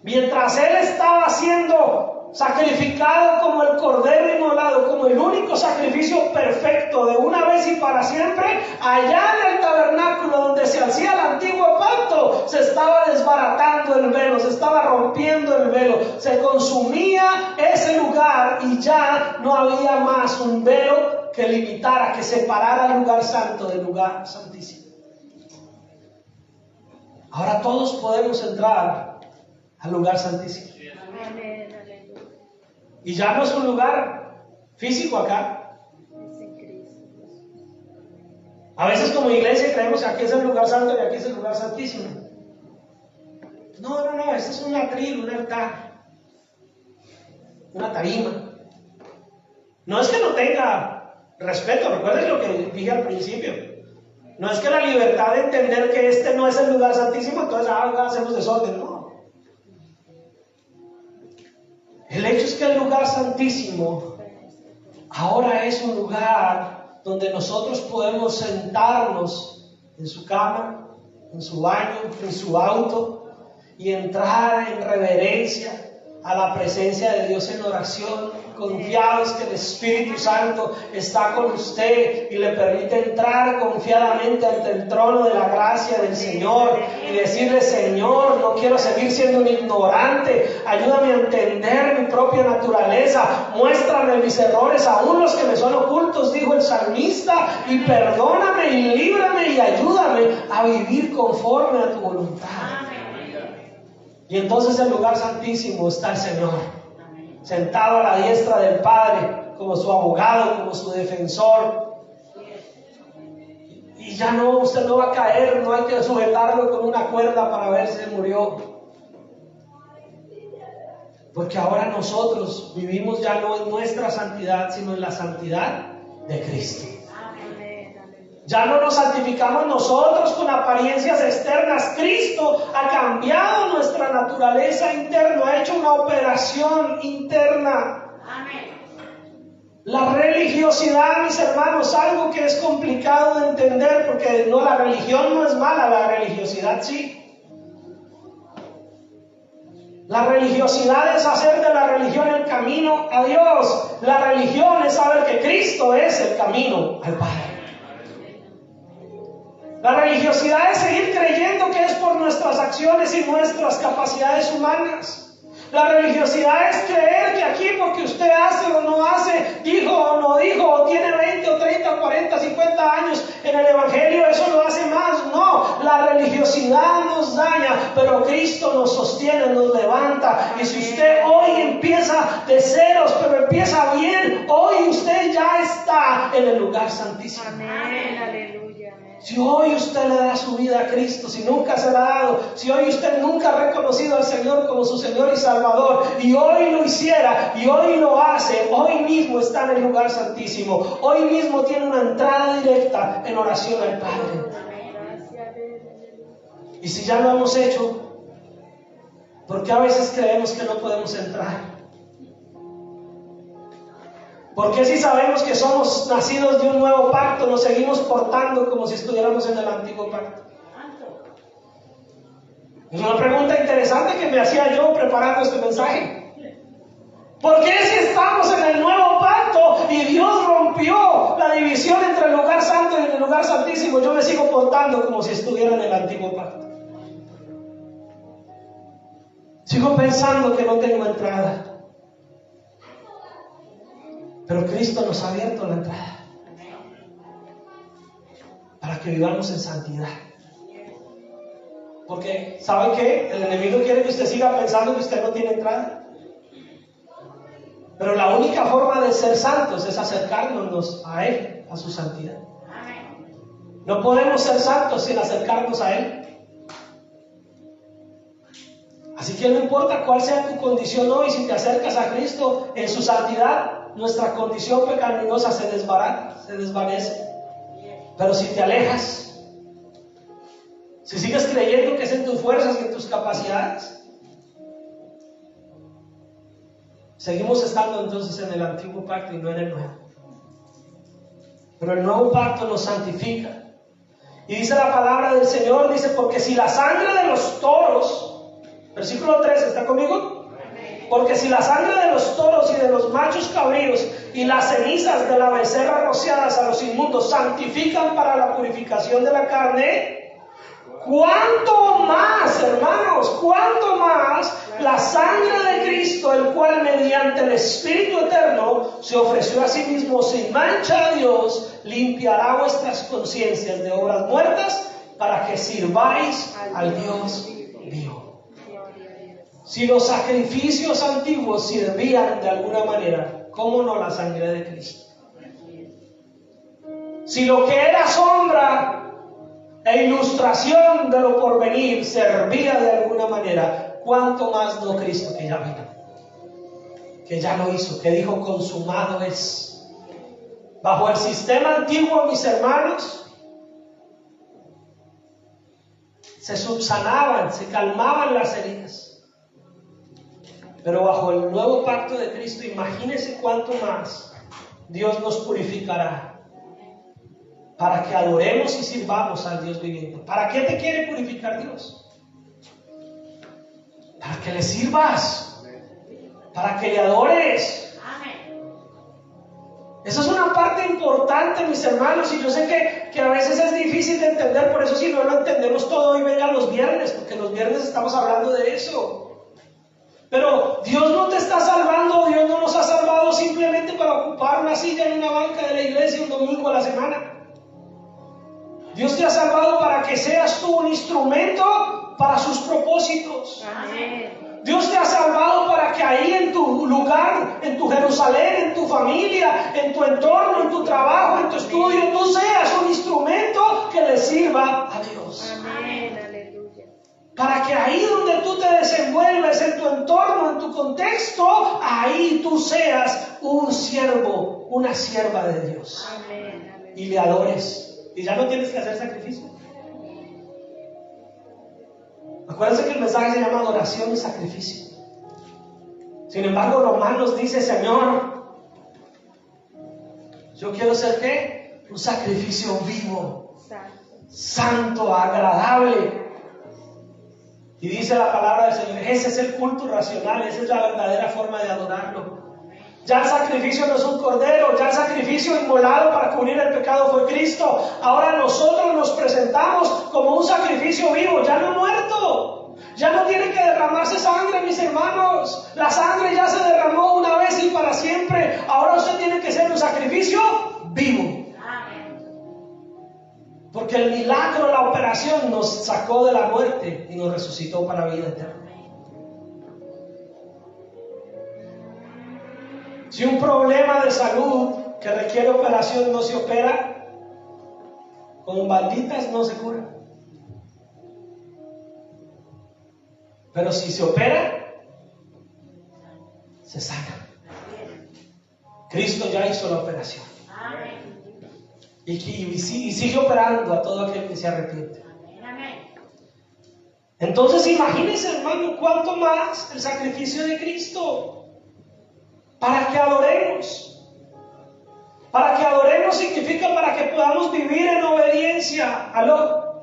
Mientras Él estaba siendo sacrificado como el cordero inmolado, como el único sacrificio perfecto de una vez y para siempre, allá en el tabernáculo donde se hacía el antiguo pacto, se estaba desbaratando el velo, se estaba rompiendo el velo, se consumía ese lugar y ya no había más un velo que limitara, que separara el lugar santo del lugar santísimo. Ahora todos podemos entrar al lugar santísimo. Y ya no es un lugar físico acá. A veces como iglesia creemos que aquí es el lugar santo y aquí es el lugar santísimo. No, este es un atril, un altar, una tarima. No es que no tenga respeto, recuerden lo que dije al principio. No es que la libertad de entender que este no es el lugar santísimo, entonces hacemos desorden, no. El hecho es que el lugar santísimo ahora es un lugar donde nosotros podemos sentarnos en su cama, en su baño, en su auto y entrar en reverencia a la presencia de Dios en oración, confiados que el Espíritu Santo está con usted y le permite entrar confiadamente ante el trono de la gracia del Señor y decirle: Señor, no quiero seguir siendo un ignorante, ayúdame a entender mi propia naturaleza, muéstrame mis errores, aún los que me son ocultos, dijo el salmista, y perdóname y líbrame y ayúdame a vivir conforme a tu voluntad. Y entonces en el lugar santísimo está el Señor, sentado a la diestra del Padre, como su abogado, como su defensor. Y ya no, usted no va a caer, no hay que sujetarlo con una cuerda para ver si murió. Porque ahora nosotros vivimos ya no en nuestra santidad, sino en la santidad de Cristo. Ya no nos santificamos nosotros con apariencias externas. Cristo ha cambiado nuestra naturaleza interna, ha hecho una operación interna. La religiosidad, mis hermanos, algo que es complicado de entender, porque no, la religión no es mala, la religiosidad sí. La religiosidad es hacer de la religión el camino a Dios. La religión es saber que Cristo es el camino al Padre. La religiosidad es seguir creyendo que es por nuestras acciones y nuestras capacidades humanas. La religiosidad es creer que aquí porque usted hace o no hace, dijo o no dijo, o tiene 20 o 30 o 40, 50 años en el Evangelio, eso lo hace más. No, la religiosidad nos daña, pero Cristo nos sostiene, nos levanta. Y si usted hoy empieza de ceros, pero empieza bien, hoy usted ya está en el lugar santísimo. Amén, aleluya. Si hoy usted le da su vida a Cristo, si nunca se la ha dado, si hoy usted nunca ha reconocido al Señor como su Señor y Salvador, y hoy lo hiciera, y hoy lo hace, hoy mismo está en el lugar santísimo, hoy mismo tiene una entrada directa en oración al Padre. Y si ya lo hemos hecho, ¿por qué a veces creemos que no podemos entrar? Porque si sabemos que somos nacidos de un nuevo pacto, nos seguimos portando como si estuviéramos en el antiguo pacto? Es una pregunta interesante que me hacía yo preparando este mensaje. ¿Por qué si estamos en el nuevo pacto y Dios rompió la división entre el lugar santo y el lugar santísimo, yo me sigo portando como si estuviera en el antiguo pacto? Sigo pensando que no tengo entrada. Pero Cristo nos ha abierto la entrada. que vivamos en santidad. Porque, ¿sabe qué? El enemigo quiere que usted siga pensando que usted no tiene entrada. Pero la única forma de ser santos es acercarnos a Él, a su santidad. No podemos ser santos sin acercarnos a Él. Así que no importa cuál sea tu condición hoy, si te acercas a Cristo en su santidad, nuestra condición pecaminosa se desbarata, se desvanece. Pero si te alejas, si sigues creyendo que es en tus fuerzas y en tus capacidades, seguimos estando entonces en el antiguo pacto y no en el nuevo. Pero el nuevo pacto nos santifica. Y dice la palabra del Señor, dice, porque si la sangre de los toros, versículo 13, ¿está conmigo? Porque si la sangre de los toros y de los machos cabríos y las cenizas de la becerra rociadas a los inmundos santifican para la purificación de la carne, ¿cuánto más, hermanos, cuánto más la sangre de Cristo, el cual mediante el Espíritu Eterno se ofreció a sí mismo sin mancha a Dios, limpiará vuestras conciencias de obras muertas para que sirváis al Dios vivo? Si los sacrificios antiguos servían de alguna manera, ¿cómo no la sangre de Cristo? Si lo que era sombra e ilustración de lo porvenir servía de alguna manera, ¿cuánto más no Cristo, que ya vino, que ya lo hizo, que dijo consumado es? Bajo el sistema antiguo, mis hermanos, se subsanaban, se calmaban las heridas. Pero bajo el nuevo pacto de Cristo, imagínese cuánto más Dios nos purificará para que adoremos y sirvamos al Dios viviente. ¿Para qué te quiere purificar Dios? Para que le sirvas, para que le adores. Eso es una parte importante, mis hermanos, y yo sé que a veces es difícil de entender, por eso si no lo entendemos todo hoy, vengan los viernes, porque los viernes estamos hablando de eso. Pero Dios no te está salvando, Dios no nos ha salvado simplemente para ocupar una silla en una banca de la iglesia un domingo a la semana. Dios te ha salvado para que seas tú un instrumento para sus propósitos. Amén. Dios te ha salvado para que ahí en tu lugar, en tu Jerusalén, en tu familia, en tu entorno, en tu trabajo, en tu estudio, tú seas un instrumento que le sirva a Dios. Amén. Para que ahí donde tú te desenvuelves, en tu entorno, en tu contexto, ahí tú seas un siervo, una sierva de Dios. Amén, amén. Y le adores. Y ya no tienes que hacer sacrificio. Acuérdense que el mensaje se llama adoración y sacrificio. Sin embargo, Romanos dice, Señor, yo quiero ser ¿qué? Un sacrificio vivo, santo, agradable. Y dice la palabra del Señor, ese es el culto racional, esa es la verdadera forma de adorarlo. Ya el sacrificio no es un cordero, ya el sacrificio inmolado para cubrir el pecado fue Cristo. Ahora nosotros nos presentamos como un sacrificio vivo, ya no muerto. Ya no tiene que derramarse sangre, mis hermanos. La sangre ya se derramó una vez y para siempre. Ahora usted tiene que ser un sacrificio vivo. Porque el milagro, la operación nos sacó de la muerte y nos resucitó para la vida eterna. Si un problema de salud que requiere operación no se opera, con banditas no se cura. Pero si se opera, se sana. Cristo ya hizo la operación. Y sigue operando a todo aquel que se arrepiente. Entonces imagínense, hermano, cuánto más el sacrificio de Cristo para que adoremos. Para que adoremos significa para que podamos vivir en obediencia. ¿Aló?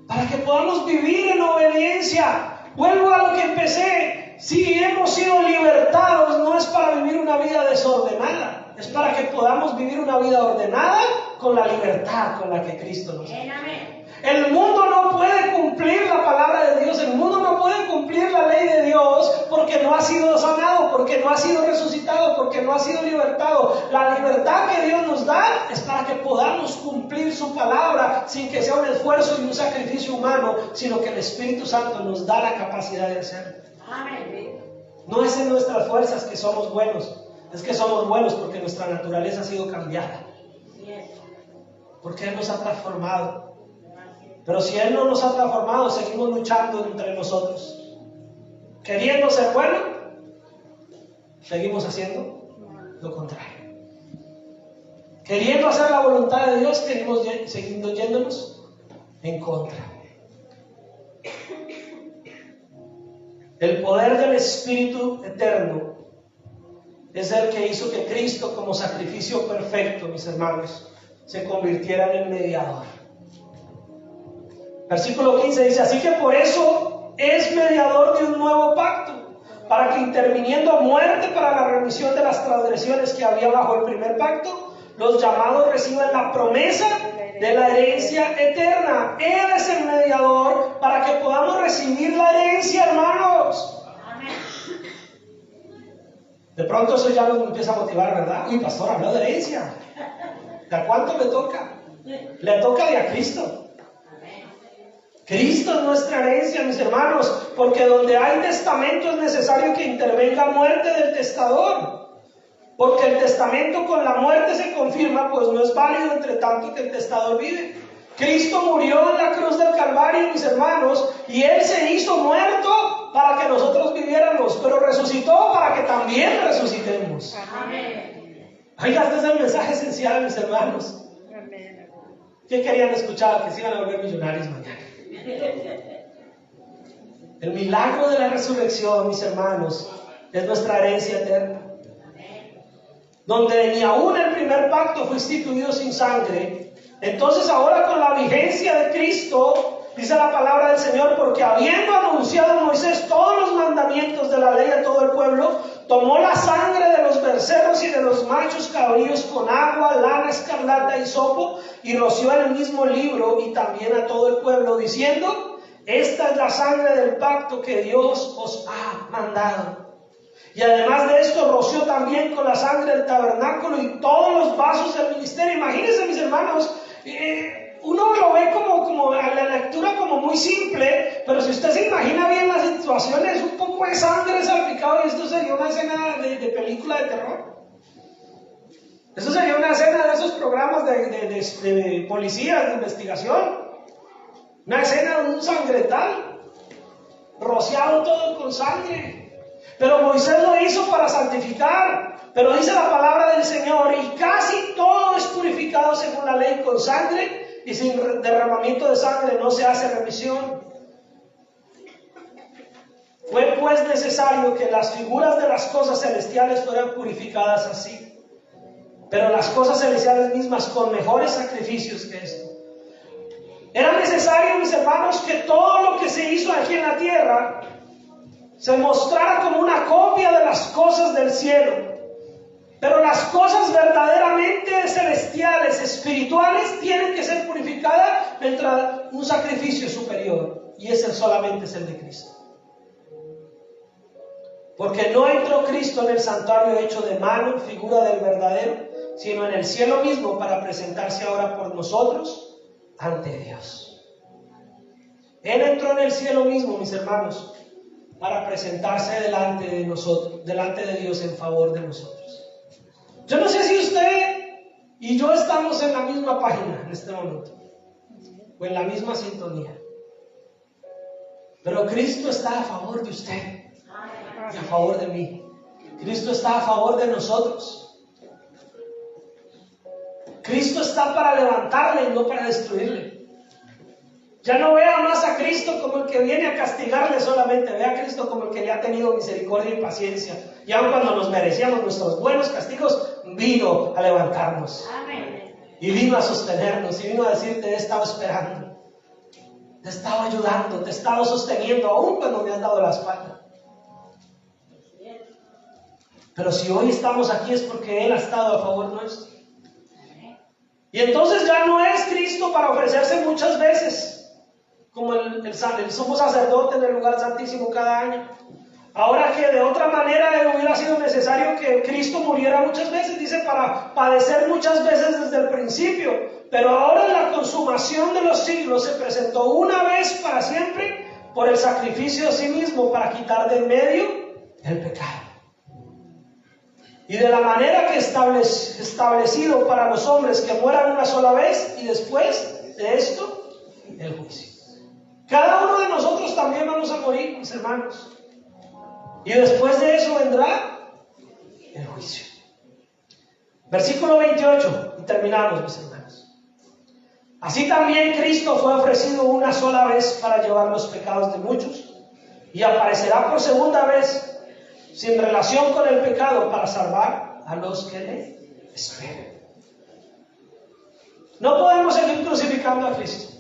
Para que podamos vivir en obediencia. Vuelvo a lo que empecé. Si hemos sido libertados, no es para vivir una vida desordenada. Es para que podamos vivir una vida ordenada con la libertad con la que Cristo nos da. El mundo no puede cumplir la palabra de Dios, el mundo no puede cumplir la ley de Dios porque no ha sido sanado, porque no ha sido resucitado, esclavizado, porque no has sido libertado. La libertad que Dios nos da es para que podamos cumplir su palabra sin que sea un esfuerzo y un sacrificio humano, sino que el Espíritu Santo nos da la capacidad de hacerlo. No es en nuestras fuerzas que somos buenos, es que somos buenos porque nuestra naturaleza ha sido cambiada, porque Él nos ha transformado. Pero si Él no nos ha transformado, seguimos luchando entre nosotros. Queriendo ser bueno, seguimos haciendo lo contrario. Queriendo hacer la voluntad de Dios, seguimos yéndonos en contra. El poder del Espíritu Eterno es el que hizo que Cristo, como sacrificio perfecto, mis hermanos, se convirtiera en el mediador. Versículo 15 dice: así que por eso es mediador de un nuevo pacto, para que interviniendo a muerte para la remisión de las transgresiones que había bajo el primer pacto, los llamados reciban la promesa de la herencia eterna. Él es el mediador para que podamos recibir la herencia, hermanos. De pronto eso ya nos empieza a motivar, ¿verdad? Uy, pastor, habló de herencia. ¿De a cuánto le toca? Le toca de a Cristo. Cristo es nuestra herencia, mis hermanos, porque donde hay testamento es necesario que intervenga muerte del testador, porque el testamento con la muerte se confirma, pues no es válido entre tanto que el testador vive. Cristo murió en la cruz del Calvario, mis hermanos, y Él se hizo muerto para que nosotros viviéramos, pero resucitó para que también resucitemos. Amén. Oiga, este es el mensaje esencial, mis hermanos. ¿Qué querían escuchar? Que se iban a volver millonarios mañana. El milagro de la resurrección, mis hermanos, es nuestra herencia eterna, donde ni aún el primer pacto fue instituido sin sangre. Entonces ahora, con la vigencia de Cristo, dice la palabra del Señor, porque habiendo anunciado a Moisés todos los mandamientos de la ley a todo el pueblo, tomó la sangre de los becerros y de los machos cabríos con agua, lana escarlata y hisopo, y roció en el mismo libro y también a todo el pueblo, diciendo: esta es la sangre del pacto que Dios os ha mandado. Y además de esto, roció también con la sangre del tabernáculo y todos los vasos del ministerio. Imagínense, mis hermanos, uno lo ve como a la lectura como muy simple, pero si usted se imagina bien las situaciones, un poco de sangre salpicado, y esto sería una escena de película de terror. Eso sería una escena de esos programas de policías, de investigación. Una escena de un sangretal, rociado todo con sangre. Pero Moisés lo hizo para santificar. Pero dice la palabra del Señor: y casi todo es purificado según la ley con sangre, y sin derramamiento de sangre no se hace remisión. Fue pues necesario que las figuras de las cosas celestiales fueran purificadas así, pero las cosas celestiales mismas con mejores sacrificios que esto. Era necesario, mis hermanos, que todo lo que se hizo aquí en la tierra se mostrara como una copia de las cosas del cielo. Pero las cosas verdaderamente celestiales, espirituales, tienen que ser purificadas mediante un sacrificio superior, y ese solamente es el de Cristo. Porque no entró Cristo en el santuario hecho de mano, figura del verdadero, sino en el cielo mismo, para presentarse ahora por nosotros ante Dios. Él entró en el cielo mismo, mis hermanos, para presentarse delante de nosotros, delante de Dios, en favor de nosotros. Yo no sé si usted y yo estamos en la misma página en este momento, o en la misma sintonía, pero Cristo está a favor de usted y a favor de mí. Cristo está a favor de nosotros. Cristo está para levantarle y no para destruirle. Ya no vea más a Cristo como el que viene a castigarle solamente, vea a Cristo como el que le ha tenido misericordia y paciencia. Y aun cuando nos merecíamos nuestros buenos castigos, vino a levantarnos. Amén. Y vino a sostenernos, y vino a decir: te he estado esperando, te he estado ayudando, te he estado sosteniendo, aun cuando me han dado la espalda. Pero si hoy estamos aquí es porque Él ha estado a favor nuestro. Y entonces ya no es Cristo para ofrecerse muchas veces como el sumo sacerdote en el lugar santísimo cada año. Ahora que de otra manera hubiera sido necesario que Cristo muriera muchas veces, dice, para padecer muchas veces desde el principio. Pero ahora en la consumación de los siglos se presentó una vez para siempre por el sacrificio de sí mismo para quitar de en medio el pecado. Y de la manera que establecido para los hombres que mueran una sola vez y después de esto, el juicio. Cada uno de nosotros también vamos a morir, mis hermanos. Y después de eso vendrá el juicio. Versículo 28, y terminamos, mis hermanos. Así también Cristo fue ofrecido una sola vez para llevar los pecados de muchos, y aparecerá por segunda vez, sin relación con el pecado, para salvar a los que le esperan. No podemos seguir crucificando a Cristo.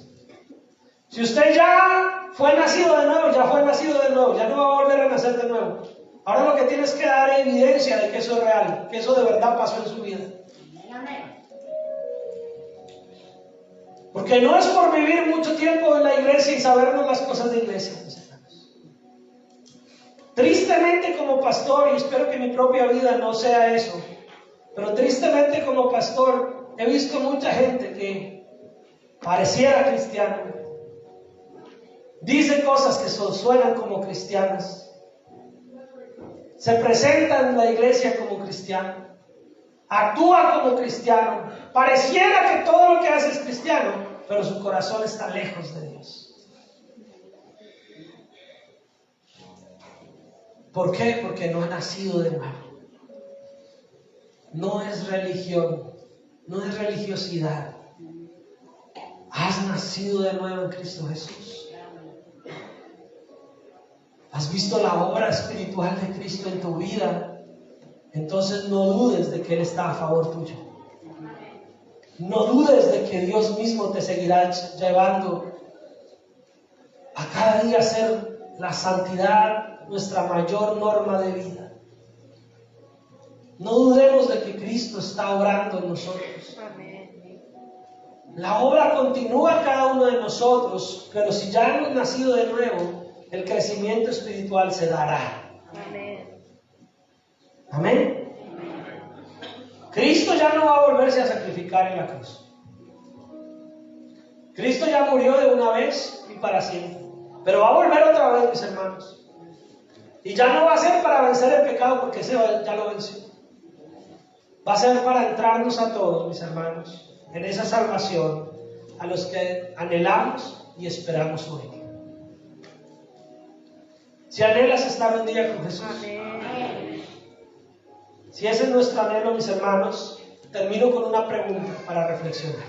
Si usted ya fue nacido de nuevo, ya fue nacido de nuevo, ya no va a volver a nacer de nuevo. Ahora lo que tienes que dar es evidencia de que eso es real, que eso de verdad pasó en su vida. Porque no es por vivir mucho tiempo en la iglesia y sabernos las cosas de iglesia. Tristemente como pastor, y espero que mi propia vida no sea eso, pero tristemente como pastor he visto mucha gente que pareciera cristiana, dice cosas que suenan como cristianas, se presenta en la iglesia como cristiano, actúa como cristiano, pareciera que todo lo que hace es cristiano, pero su corazón está lejos de Dios. ¿Por qué? Porque no ha nacido de nuevo. No es religión, no es religiosidad. Has nacido de nuevo en Cristo Jesús. Has visto la obra espiritual de Cristo en tu vida. Entonces no dudes de que Él está a favor tuyo. No dudes de que Dios mismo te seguirá llevando a cada día a ser la santidad nuestra mayor norma de vida. No dudemos de que Cristo está obrando en nosotros. La obra continúa en cada uno de nosotros, pero si ya hemos nacido de nuevo, el crecimiento espiritual se dará. Amén. Cristo ya no va a volverse a sacrificar en la cruz. Cristo ya murió de una vez y para siempre, pero va a volver otra vez, mis hermanos. Y ya no va a ser para vencer el pecado, porque ese ya lo venció. Va a ser para entrarnos a todos, mis hermanos, en esa salvación, a los que anhelamos y esperamos hoy. Si anhelas estar un día con Jesús, si ese es nuestro anhelo, mis hermanos, termino con una pregunta para reflexionar.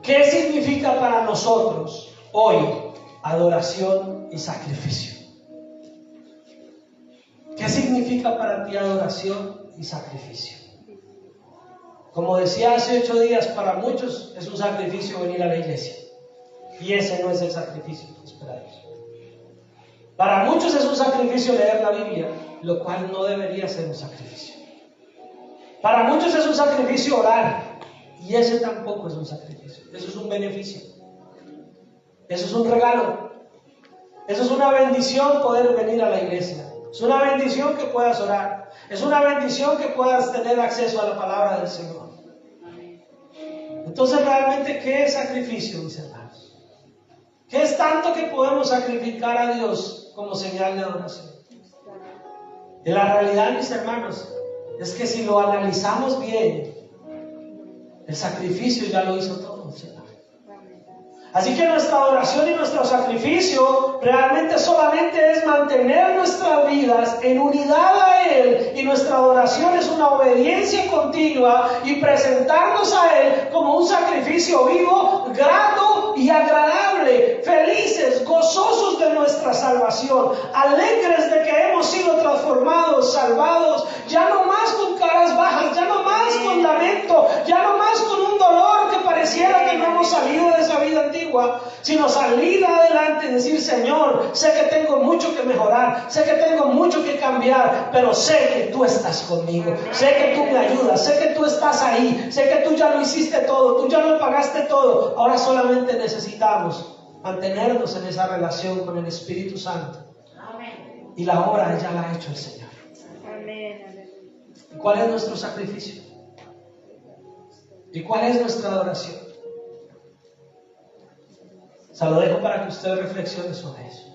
¿Qué significa para nosotros hoy adoración y sacrificio? ¿Qué significa para ti adoración y sacrificio? Como decía hace 8 días, para muchos es un sacrificio venir a la iglesia, y ese no es el sacrificio que esperamos. Para muchos es un sacrificio leer la Biblia, lo cual no debería ser un sacrificio. Para muchos es un sacrificio orar, y ese tampoco es un sacrificio. Eso es un beneficio. Eso es un regalo. Eso es una bendición poder venir a la iglesia. Es una bendición que puedas orar. Es una bendición que puedas tener acceso a la palabra del Señor. Entonces, realmente, ¿qué es sacrificio, mis hermanos? ¿Qué es tanto que podemos sacrificar a Dios como señal de adoración? Y la realidad, mis hermanos, es que si lo analizamos bien, el sacrificio ya lo hizo todo, Señor. Así que nuestra adoración y nuestro sacrificio realmente solamente es mantener nuestras vidas en unidad a Él, y nuestra adoración es una obediencia continua y presentarnos a Él como un sacrificio vivo, grato y agradable, felices, gozosos de nuestra salvación, alegres de que hemos sido transformados, salvados, ya no más con caras bajas, ya no más con lamento, ya no más con un dolor que pareciera que no hemos salido de esa vida antigua, sino salir adelante y decir: Señor, sé que tengo mucho que mejorar, sé que tengo mucho que cambiar, pero sé que tú estás conmigo, sé que tú me ayudas, sé que tú estás ahí, sé que tú ya lo hiciste todo, tú ya lo pagaste todo, ahora solamente necesitamos mantenernos en esa relación con el Espíritu Santo. Y la obra ya la ha hecho el Señor. ¿Y cuál es nuestro sacrificio? ¿Y cuál es nuestra adoración? Se lo dejo para que usted reflexione sobre eso.